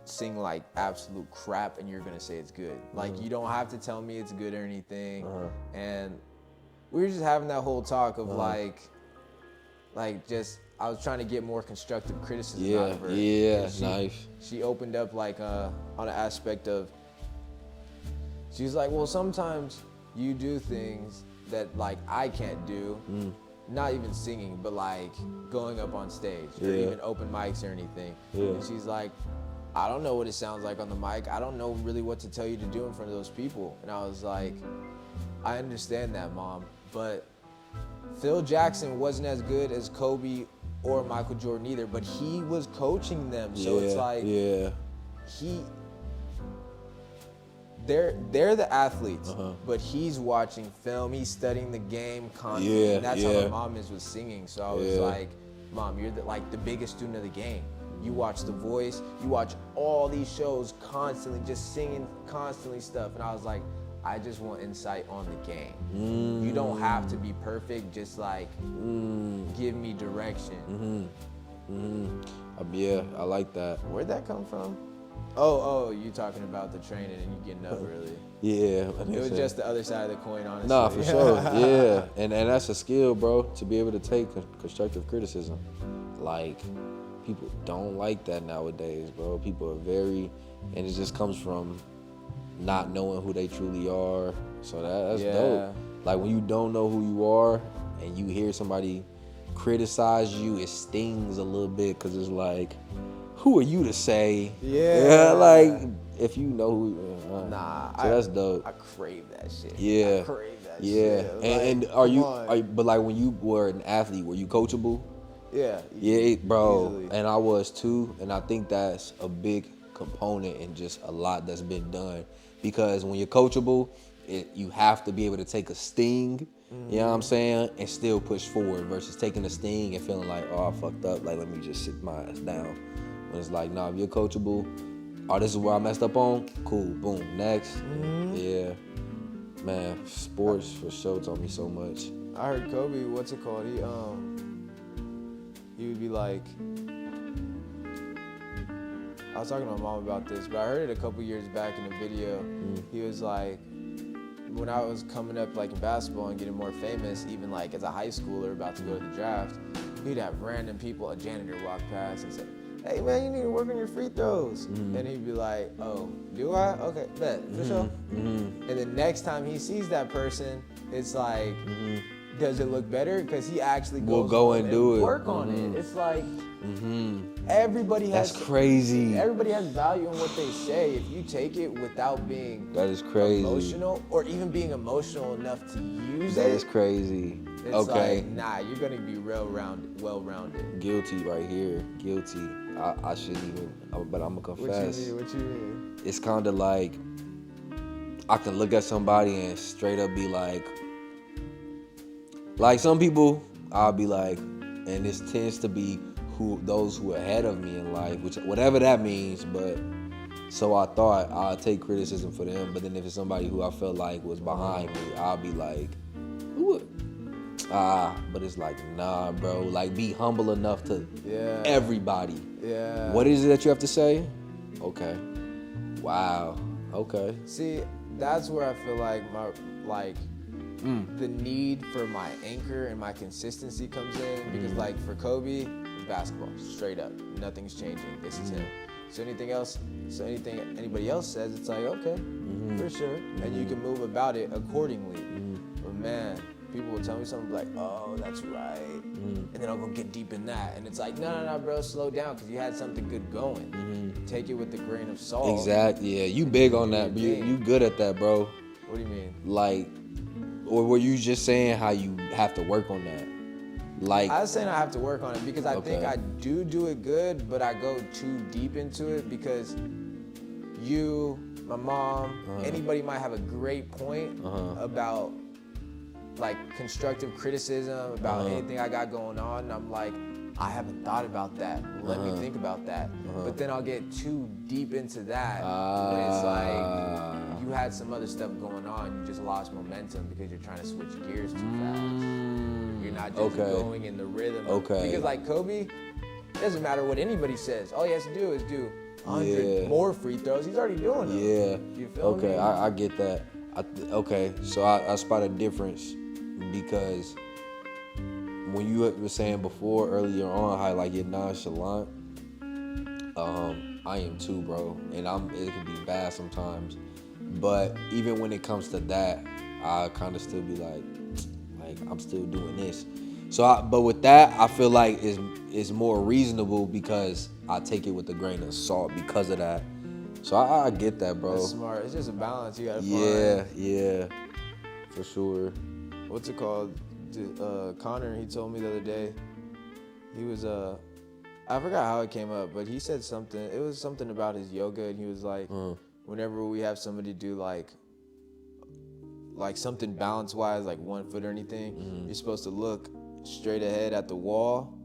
sing like absolute crap and you're gonna say it's good. Like, you don't have to tell me it's good or anything. And we were just having that whole talk of like just, I was trying to get more constructive criticism out of her. Yeah, nice. She opened up like on an aspect of, she's like, well, sometimes you do things that like I can't do. Not even singing, but like going up on stage or even open mics or anything. And she's like, I don't know what it sounds like on the mic. I don't know really what to tell you to do in front of those people. And I was like, I understand that, Mom, but Phil Jackson wasn't as good as Kobe or Michael Jordan either, but he was coaching them. So it's like, they're the athletes, but he's watching film, he's studying the game constantly. And that's how my mom is with singing. So I was like, Mom, you're the biggest student of the game. You watch The Voice, you watch all these shows constantly, just singing constantly stuff. And I was like, I just want insight on the game. You don't have to be perfect, just like give me direction. Yeah, I like that. Where'd that come from? Oh, you talking about the training and you getting up early. Yeah. It was just the other side of the coin, honestly. Nah, for sure, yeah. And that's a skill, bro, to be able to take constructive criticism. Like, people don't like that nowadays, bro. People are and it just comes from not knowing who they truly are. So that's dope. Like, when you don't know who you are and you hear somebody criticize you, it stings a little bit, because it's like, who are you to say? Like, if you know who, so that's dope. I crave that shit. Yeah. I crave that shit. Yeah. And are you, but like when you were an athlete, were you coachable? Yeah. Yeah, bro. Easily. And I was too. And I think that's a big component in just a lot that's been done. Because when you're coachable, you have to be able to take a sting, you know what I'm saying, and still push forward, versus taking a sting and feeling like, oh, I fucked up, like, let me just sit my ass down. When it's like, nah, if you're coachable, oh, this is where I messed up on, cool, boom, next. Yeah. Man, sports for sure taught me so much. I heard Kobe, what's it called? He would be like, I was talking to my mom about this, but I heard it a couple years back in a video. He was like, when I was coming up like in basketball and getting more famous, even like as a high schooler about to go to the draft, he'd have random people, a janitor walk past and say, hey man, you need to work on your free throws. And he'd be like, oh, do I? Okay, bet, for sure. And the next time he sees that person, it's like, does it look better? Because he actually goes and do it. Work on it. It's like, everybody has That's crazy. Everybody has value in what they say. If you take it without being That is crazy. emotional, or even being emotional enough to use That it, is crazy. it's Okay. like, nah, you're gonna be well-rounded. Guilty right here. Guilty. I shouldn't even, but I'm gonna confess. What you mean? It's kind of like I can look at somebody and straight up be like some people, I'll be like, and this tends to be those who are ahead of me in life, which whatever that means. But so I thought I'd take criticism for them, but then if it's somebody who I felt like was behind me, I'll be like, who? But it's like, nah, bro. Like, be humble enough to everybody. Yeah. What is it that you have to say? Okay. Wow. Okay. See, that's where I feel like the need for my anchor and my consistency comes in, because like for Kobe, it's basketball, straight up, nothing's changing. This is him. So anything anybody else says, it's like, okay, for sure, and you can move about it accordingly. But man, people will tell me something like, oh, that's right, and then I'll go get deep in that, and it's like, no, bro, slow down, because you had something good going. Take it with a grain of salt. Exactly. Yeah, you big on that. You good at that, bro. What do you mean? Like, or were you just saying how you have to work on that? Like, I was saying I have to work on it, because I think I do it good, but I go too deep into it, because you, my mom, anybody might have a great point about like constructive criticism about anything I got going on, and I'm like, I haven't thought about that. Let me think about that. But then I'll get too deep into that when it's like you had some other stuff going on. You just lost momentum because you're trying to switch gears too fast. You're not just going in the rhythm. Because like Kobe, it doesn't matter what anybody says. All he has to do is do 100 more free throws. He's already doing them. Yeah. You feel me? I get that. So I spot a difference, because when you were saying before earlier on how like you're nonchalant, I am too, bro, and it can be bad sometimes. But even when it comes to that, I kind of still be like I'm still doing this. So, but with that, I feel like it's more reasonable, because I take it with a grain of salt because of that. So I get that, bro. That's smart. It's just a balance you gotta find. Yeah, for sure. What's it called? Connor, he told me the other day, he was I forgot how it came up, but he said something. It was something about his yoga, and he was like, whenever we have somebody do like something balance wise, like 1 foot or anything, you're supposed to look straight ahead at the wall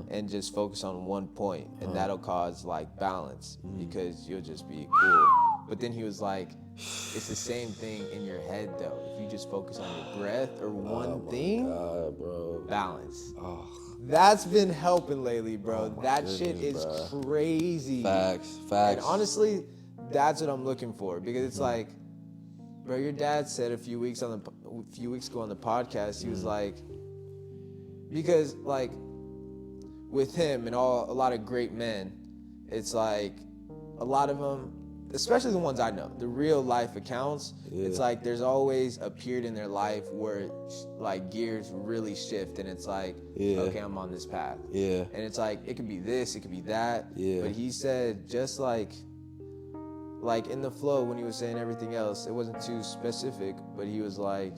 and just focus on one point, and that'll cause like balance, because you'll just be cool. But then he was like, it's the same thing in your head though. If you just focus on your breath or one thing, God, bro. balance. That's been helping lately, bro. That shit is crazy. Facts. And honestly, that's what I'm looking for, because it's like, bro, your dad said a few weeks ago on the podcast, he was like, because like with him and a lot of great men, it's like a lot of them, especially the ones I know, the real life accounts, it's like there's always a period in their life where like gears really shift, and it's like, okay, I'm on this path. And it's like, it could be this, it could be that. But he said, just like in the flow when he was saying everything else, it wasn't too specific, but he was like,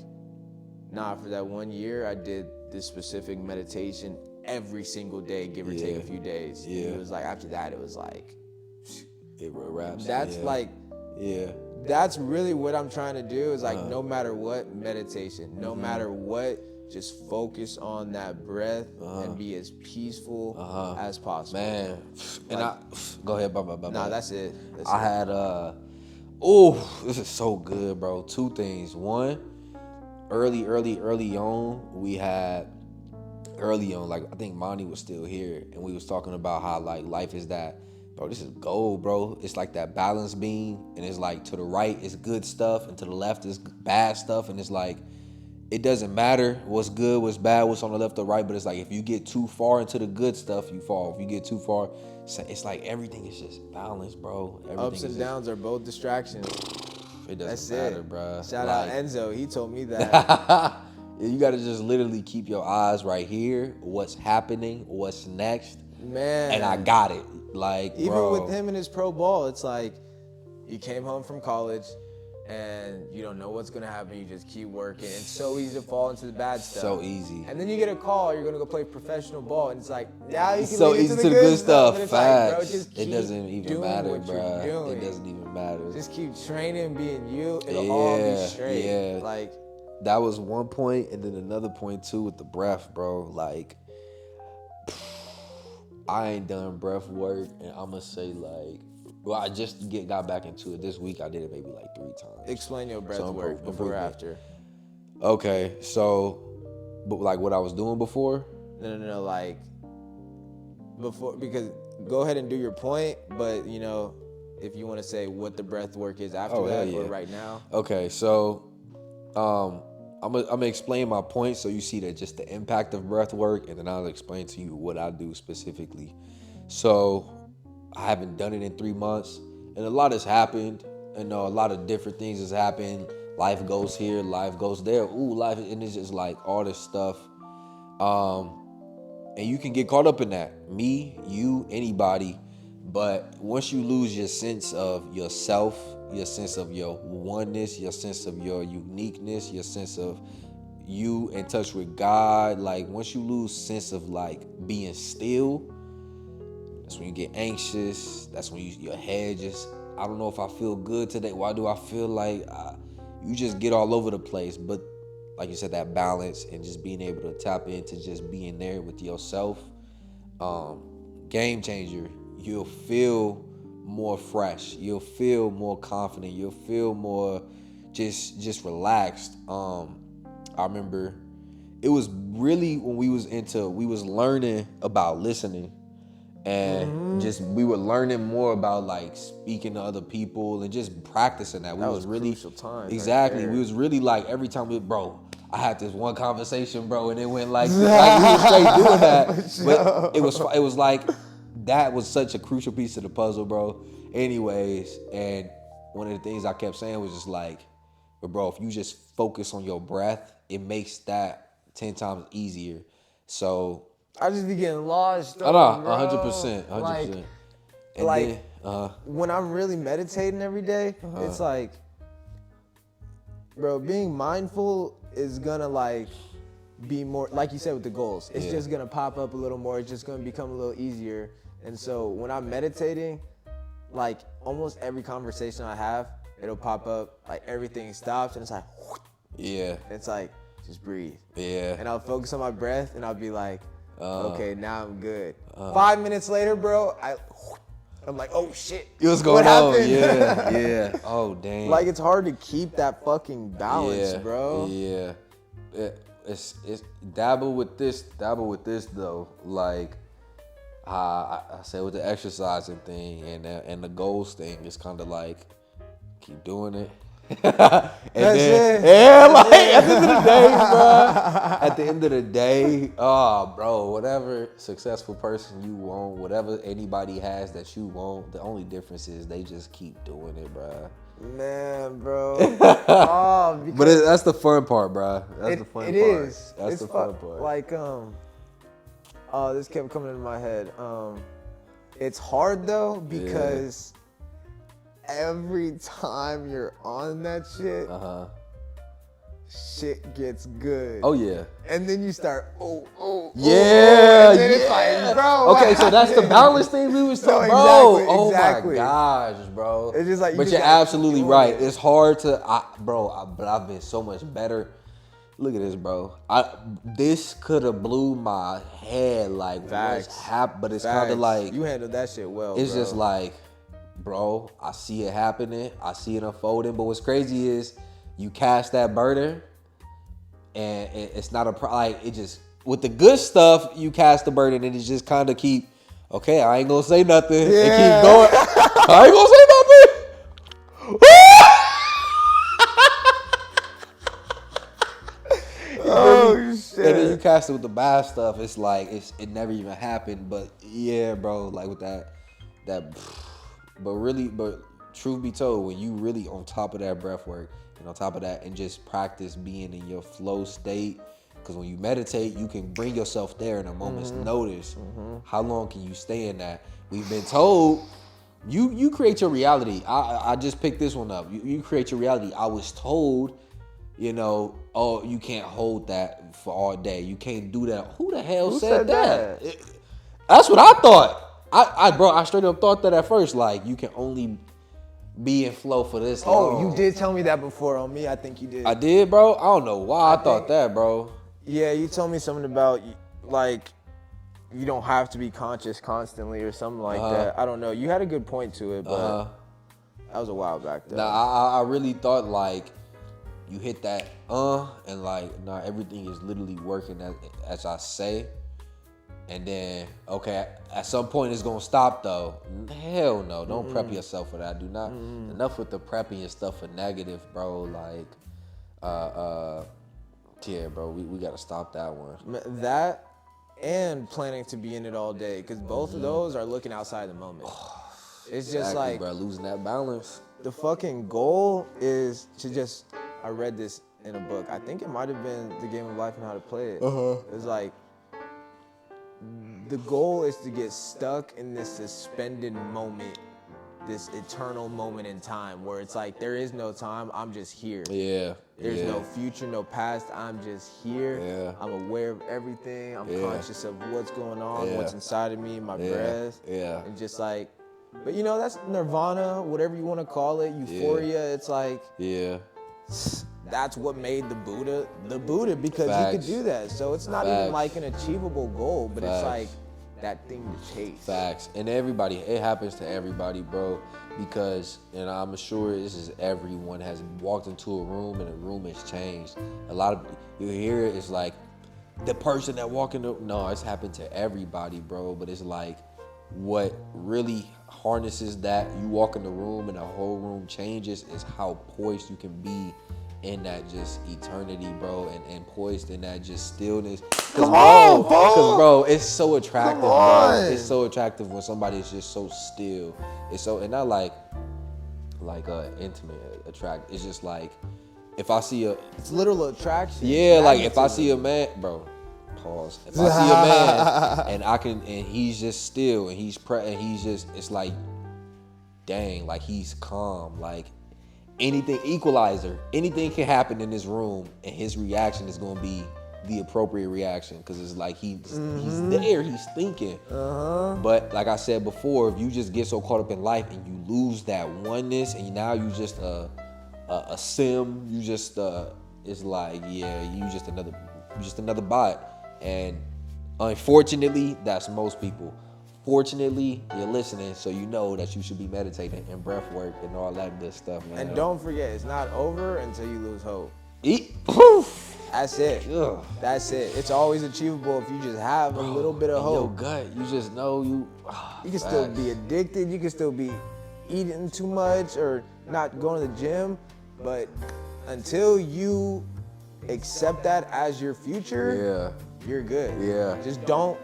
nah, for that 1 year, I did this specific meditation every single day, give or take a few days. And he was like, after that, it was like, it wraps. That's like, that's really what I'm trying to do, is like, no matter what, meditation, no matter what, just focus on that breath and be as peaceful as possible. Man, and go ahead, bye. Nah, that's it. I had, this is so good, bro. 2 things. One, early on, we had, like, I think Monty was still here, and we was talking about how, like, life is that, bro, this is gold, bro. It's like that balance beam, and it's like, to the right is good stuff, and to the left is bad stuff, and it's like, it doesn't matter what's good, what's bad, what's on the left or right, but it's like, if you get too far into the good stuff, you fall. If you get too far, it's like everything is just balance, bro. Ups and downs are both distractions. It doesn't matter, bro. Shout out Enzo, he told me that. You gotta just literally keep your eyes right here, what's happening, what's next. Man. And I got it. Like, even bro. with him and his pro ball, it's like you came home from college and you don't know what's gonna happen. You just keep working. It's so easy to fall into the bad stuff. So easy. And then you get a call, you're gonna go play professional ball, and it's like now you can So lead easy to the good stuff. And it's Facts. like, bro, just keep it doesn't even doing matter, what bro. you're doing. It doesn't even matter. Just keep training, being you. It'll all be straight. Yeah. Like, that was one point, and then another point too with the breath, bro. Like, I ain't done breath work, and I'ma say like, well, I just got back into it this week. I did it maybe like 3 times. explain your breath work before or after. Okay, so, but like what I was doing before. No, like before, because go ahead and do your point, but you know, if you want to say what the breath work is after that or right now. Okay, so I'm gonna explain my point so you see that just the impact of breath work, and then I'll explain to you what I do specifically. So I haven't done it in 3 months, and a lot has happened. You know, a lot of different things has happened. Life goes here, life goes there. Ooh, life, and it's just like all this stuff. And you can get caught up in that. Me, you, anybody. But once you lose your sense of yourself, your sense of your oneness, your sense of your uniqueness, your sense of you in touch with God, like once you lose sense of like being still, that's when you get anxious. That's when your head just, I don't know if I feel good today. Why do I feel like you just get all over the place? But like you said, that balance and just being able to tap into just being there with yourself, game changer. You'll feel more fresh. You'll feel more confident. You'll feel more just relaxed. I remember it was really when we was learning about listening, and just we were learning more about like speaking to other people and just practicing that. That was really crucial time. Exactly. We was really like every time I had this one conversation, bro, and it went like we were straight doing that. But it was like that was such a crucial piece of the puzzle, bro. Anyways, and one of the things I kept saying was just like, but bro, if you just focus on your breath, it makes that 10 times easier. So I just be getting lost. I know, 100%, 100%. Like when I'm really meditating every day, it's like, bro, being mindful is gonna like be more, like you said with the goals. It's just gonna pop up a little more. It's just gonna become a little easier. And so when I'm meditating, like almost every conversation I have, it'll pop up, like everything stops and it's like, yeah. It's like, just breathe. Yeah. And I'll focus on my breath and I'll be like, okay, now I'm good. 5 minutes later, bro, I'm like, oh shit. What's going on? Happened? Yeah. Oh, dang. Like it's hard to keep that fucking balance, bro. Yeah. It's dabble with this though. Like I said with the exercising thing and the goals thing, it's kind of like keep doing it. At the end of the day, bro. At the end of the day, bro, whatever successful person you want, whatever anybody has that you want, the only difference is they just keep doing it, bro. Man, bro. But that's the fun part, bro. That's the fun part. It is. That's the fun part. Like, this kept coming into my head. It's hard though because every time you're on that shit, shit gets good. Oh yeah. And then you start, yeah. And then it's like, bro. Okay, so that's the balance thing we was talking about. Oh my gosh, bro. It's just like, but you're absolutely right. It's hard to, but I've been so much better. Look at this, bro. This could have blew my head. Like, what's happened? But it's kind of like you handled that shit well. It's just like, bro, I see it happening. I see it unfolding. But what's crazy is you cast that burden, and it's not like it just with the good stuff. You cast the burden, and it just kind of keep. Okay, I ain't gonna say nothing. And keep going. I ain't gonna say nothing. Oh shit! And then you cast it with the bad stuff. It's like it never even happened. But yeah, bro, like with that. But truth be told, when you really on top of that breath work and on top of that and just practice being in your flow state, Because when you meditate, you can bring yourself there in a moment's notice. How long can you stay in that? We've been told you create your reality. I just picked this one up. You create your reality. I was told, oh, you can't hold that for all day. You can't do that. Who the hell said that? That's what I thought. Bro, I straight up thought that at first. Like, you can only be in flow for this long. Oh, you did tell me that before on me. I think you did. I did, bro? I don't know why I thought that, bro. Yeah, you told me something about, like, you don't have to be conscious constantly or something like that. I don't know. You had a good point to it, but that was a while back though. Nah, I really thought, like, you hit that, and like, nah, everything is literally working as I say. And then, okay, at some point it's gonna stop though. Hell no, don't prep yourself for that. Do not, enough with the prepping and stuff for negative, bro. Like, yeah, bro, we gotta stop that one. That and planning to be in it all day, because both of those are looking outside the moment. It's just exactly, like, bro, losing that balance. The fucking goal is to just, I read this in a book. I think it might have been The Game of Life and How to Play It. It's like, the goal is to get stuck in this suspended moment, this eternal moment in time where it's like, there is no time, I'm just here. Yeah. There's no future, no past, I'm just here. Yeah. I'm aware of everything. I'm conscious of what's going on, what's inside of me, my breath. Yeah. And just like, but that's nirvana, whatever you want to call it, euphoria. It's like, that's what made the Buddha, because he could do that. So it's not even like an achievable goal, but it's like that thing to chase. Facts. And everybody, it happens to everybody, bro. Because, and I'm sure this is everyone has walked into a room and the room has changed. A lot of, you hear it, it's like, the person that walked in the, no, it's happened to everybody, bro. But it's like, what really harnesses that, you walk in the room and the whole room changes, is how poised you can be in that just eternity, bro, and poised in that just stillness. Because, bro, it's so attractive, bro. It's so attractive when somebody is just so still. It's so, and not like intimate attract. It's just like, if I see it's literal attraction. Yeah, like if I see a man, bro. Pause. If I see a man and he's just still and he's it's like, dang, like he's calm, like. Anything, equalizer, anything can happen in this room and his reaction is going to be the appropriate reaction, because it's like he's there, he's thinking. But like I said before, if you just get so caught up in life and you lose that oneness and now you just a sim, you just it's like, yeah, you just another bot. And unfortunately, that's most people. Fortunately, you're listening, so you know that you should be meditating and breath work and all that good stuff, man. And don't forget, it's not over until you lose hope. That's it. Ugh. That's it. It's always achievable if you just have a little bit of hope. Your gut, you just know you. You can still be addicted. You can still be eating too much or not going to the gym, but until you accept that as your future, you're good. Yeah. Just don't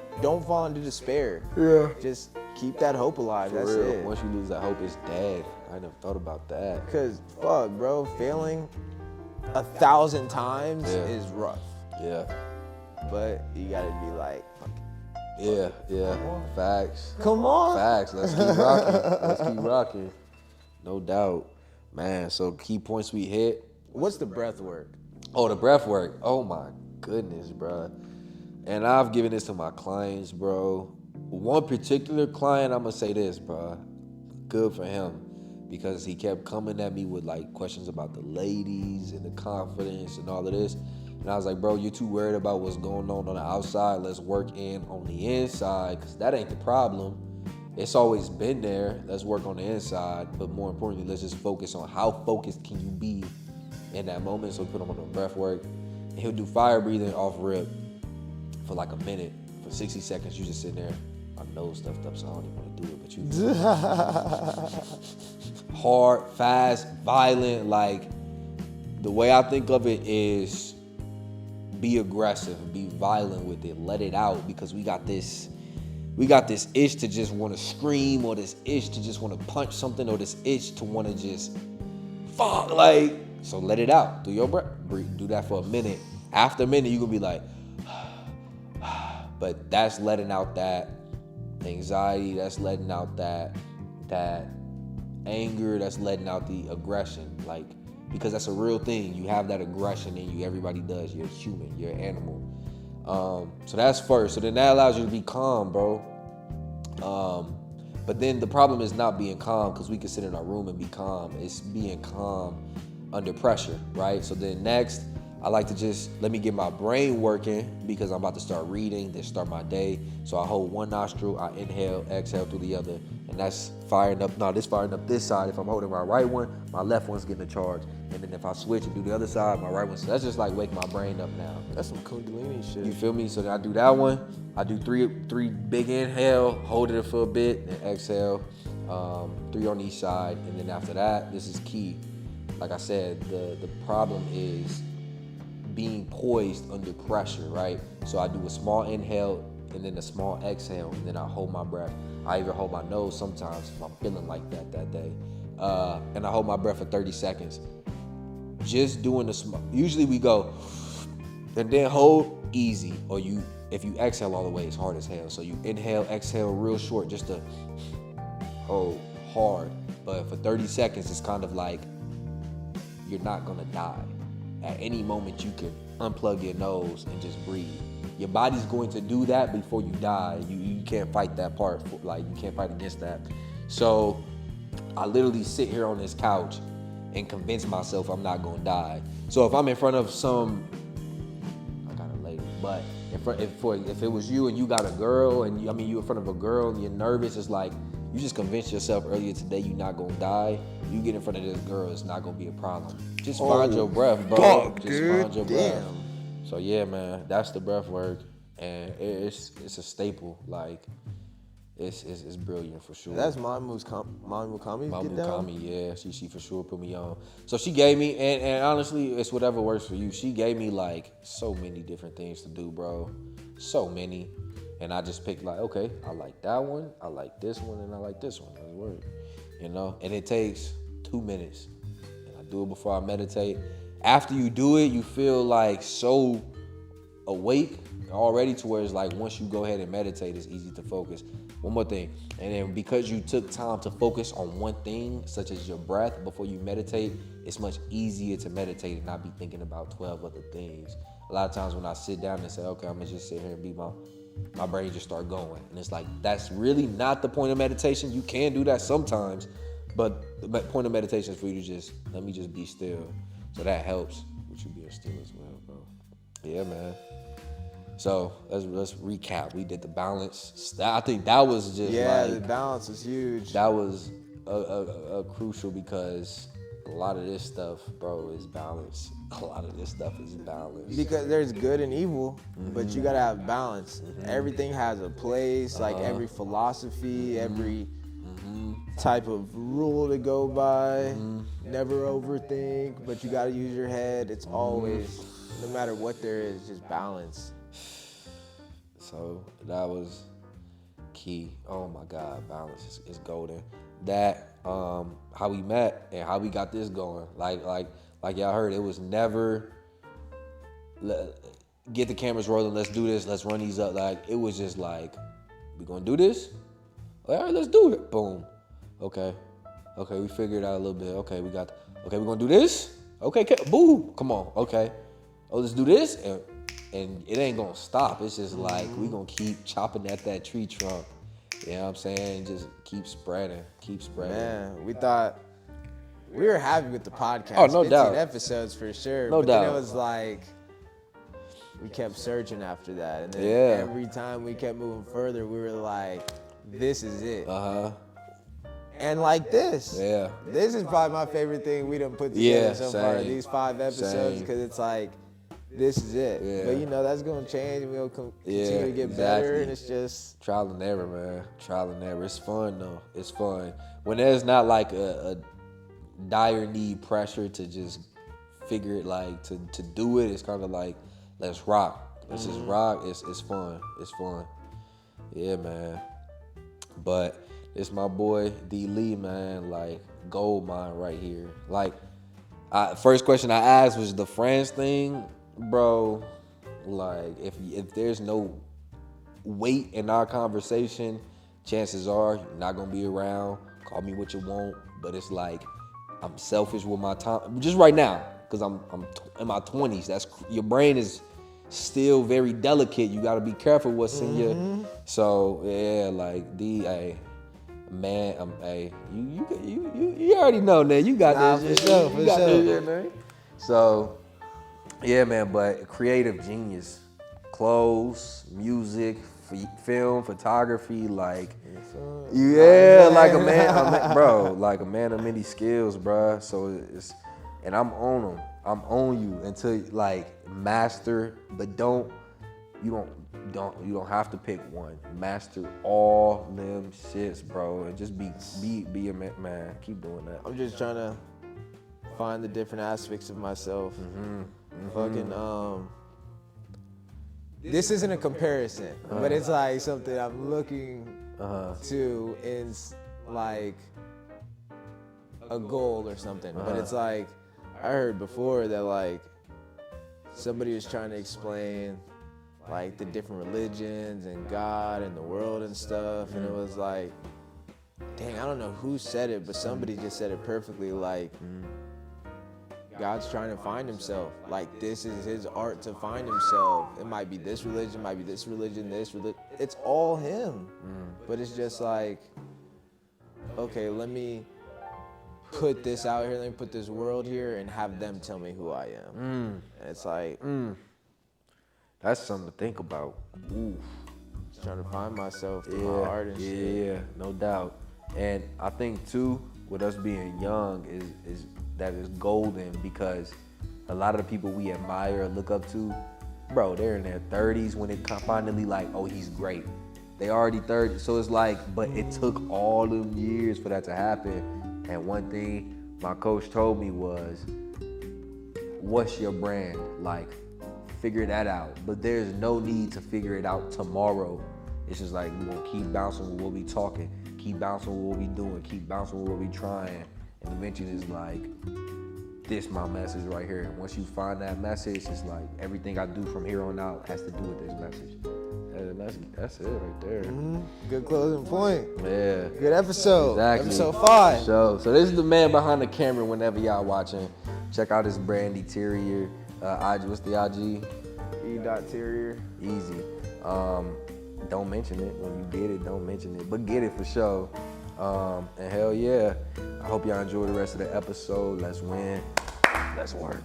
fall into despair. Yeah. Just keep that hope alive. That's real. it. Once you lose that hope, it's dead. I never thought about that. Because, fuck, bro, failing 1,000 times is rough. Yeah. But you gotta be like, fuck it. Yeah. Facts. Come on. Facts. Let's keep rocking. No doubt. Man, so key points we hit. What's the breath work? Oh, the breath work. Oh my goodness, bro. And I've given this to my clients, bro. One particular client, I'm gonna say this, bro. Good for him, because he kept coming at me with like questions about the ladies and the confidence and all of this. And I was like, bro, you're too worried about what's going on the outside. Let's work in on the inside, because that ain't the problem. It's always been there. Let's work on the inside. But more importantly, let's just focus on how focused can you be in that moment. So we put him on the breath work. And he'll do fire breathing off rip for like a minute. For 60 seconds, you just sitting there. My nose stuffed up, so I don't even want to do it. But you hard, fast, violent. Like, the way I think of it is be aggressive, be violent with it, let it out, because we got this itch to just want to scream, or this itch to just want to punch something, or this itch to want to just fuck, like, so let it out. Do your breath, do that for a minute. After a minute, you're gonna be like, but that's letting out that anxiety, that's letting out that anger, that's letting out the aggression, like, because that's a real thing. You have that aggression in you. Everybody does. You're human. You're an animal. So that's first. So then that allows you to be calm, bro. But then the problem is not being calm, because we can sit in our room and be calm. It's being calm under pressure, right? So then next, I like to just let me get my brain working, because I'm about to start reading, then start my day. So I hold one nostril, I inhale, exhale through the other, and that's firing up. No, this firing up this side. If I'm holding my right one, my left one's getting a charge. And then if I switch and do the other side, my right one. So that's just like wake my brain up now. That's some Kundalini shit. You feel me? So then I do that one. I do three big inhale, hold it for a bit, then exhale, 3 on each side. And then after that, this is key. Like I said, the problem is being poised under pressure, right? So I do a small inhale and then a small exhale, and then I hold my breath. I even hold my nose sometimes if I'm feeling like that day. And I hold my breath for 30 seconds. Just doing the small, usually we go, and then hold easy, or if you exhale all the way, it's hard as hell. So you inhale, exhale real short, just to hold hard. But for 30 seconds, it's kind of like you're not gonna die. At any moment, you can unplug your nose and just breathe. Your body's going to do that before you die. You can't fight that part. Like, you can't fight against that. So I literally sit here on this couch and convince myself I'm not gonna die. So if I'm in front of I got a lady, but if it was you and you got a girl, and you in front of a girl and you're nervous, it's like you just convinced yourself earlier today you're not gonna die. You get in front of this girl, it's not gonna be a problem. Just find your breath, bro. Fuck, just dude. find your breath. So yeah, man, that's the breath work, and it's a staple. Like, it's brilliant for sure. That's Mama Mukami. Mama Mukami, yeah, she for sure put me on. So she gave me, and honestly, it's whatever works for you. She gave me like so many different things to do, bro. So many. And I just picked like, okay, I like that one, I like this one, and I like this one. Let's work. And it takes 2 minutes. And I do it before I meditate. After you do it, you feel like so awake already, to where it's like once you go ahead and meditate, it's easy to focus. One more thing. And then because you took time to focus on one thing, such as your breath, before you meditate, it's much easier to meditate and not be thinking about 12 other things. A lot of times when I sit down and say, okay, I'm gonna just sit here and be my brain just start going. And it's like, that's really not the point of meditation. You can do that sometimes, but the point of meditation is for you to just, let me just be still. So that helps with you being still as well, bro. Yeah, man. So let's recap. We did the balance. I think that was just the balance is huge. That was a crucial, because a lot of this stuff, bro, is balance. A lot of this stuff is balance. Because there's good and evil, but you gotta have balance. Everything has a place, like every philosophy, every type of rule to go by. Never overthink, but you gotta use your head. It's always, no matter what there is, just balance. So that was key. Oh my God, balance is golden. That how we met and how we got this going. Like y'all heard, it was never get the cameras rolling, let's do this, let's run these up. Like, it was just like, we gonna do this? All right, let's do it. Boom. Okay, we figured it out a little bit. Okay, we're gonna do this? Okay, boo, come on, okay. Oh, let's do this? And it ain't gonna stop. It's just like, we gonna keep chopping at that tree trunk. You know what I'm saying? Just keep spreading. Man, we thought, we were happy with the podcast. Oh, no 15 doubt. episodes for sure. No but doubt. Then it was like, we kept searching after that. And then every time we kept moving further, we were like, this is it. And like this. Yeah. This is probably my favorite thing we done put together so far. Same. These 5 episodes, because it's like, this is it. Yeah. But that's going to change, and we'll continue to get better, and it's just trial and error, man. Trial and error. It's fun though. It's fun. When there's not like a dire need pressure to just figure it, like to do it, it's kind of like, let's rock. Let's just rock. It's fun. It's fun. Yeah, man. But it's my boy D Lee, man. Like, gold mine right here. Like, first question I asked was the friends thing. bro, like if there's no weight in our conversation, chances are you're not gonna be around. Call me what you want, but it's like I'm selfish with my time just right now because I'm in my 20s. That's your brain is still very delicate. You got to be careful what's in your. So yeah, like hey, man, hey, you already know, man. You got Nah, this for shit. sure, You for got sure. this shit, man. So yeah, man. But creative genius, clothes, music, film, photography, like. Yeah, like a man, bro, like a man of many skills, bro. So it's, and I'm on them. I'm on you until like master, but you don't have to pick one. Master all them shits, bro, and just be a man. Keep doing that. I'm just trying to find the different aspects of myself. Fucking this isn't a comparison, but it's like something I'm looking to in like a goal or something. But it's like I heard before that like somebody was trying to explain like the different religions and God and the world and stuff, and it was like, dang, I don't know who said it, but somebody just said it perfectly. Like God's trying to find himself. Like this is his art to find himself. It might be this religion, might be this religion, this religion. It's all him. But it's just like, okay, let me put this out here, let me put this world here and have them tell me who I am. And it's like, That's something to think about. Ooh. just trying to find myself through my art and shit. Yeah, no doubt. And I think too, with us being young, is that is golden because a lot of the people we admire or look up to, bro, they're in their 30s when it finally like, oh, he's great. They already 30, so it's like, but it took all them years for that to happen. And one thing my coach told me was, what's your brand? Like, figure that out. But there's no need to figure it out tomorrow. It's just like, we're gonna keep bouncing with what we talking, keep bouncing with what we doing, keep bouncing with what we trying. And eventually it's like, this my message right here. And once you find that message, it's like everything I do from here on out has to do with this message. And that's it right there. Good closing point. Yeah. Good episode. Exactly. Episode 5. So this is the man behind the camera whenever y'all watching. Check out his Brandy Terrier. IG, what's the IG? E.Terrier. Easy. Don't mention it. When you get it, don't mention it. But get it for sure. And hell yeah. I hope y'all enjoy the rest of the episode. Let's win. Let's work.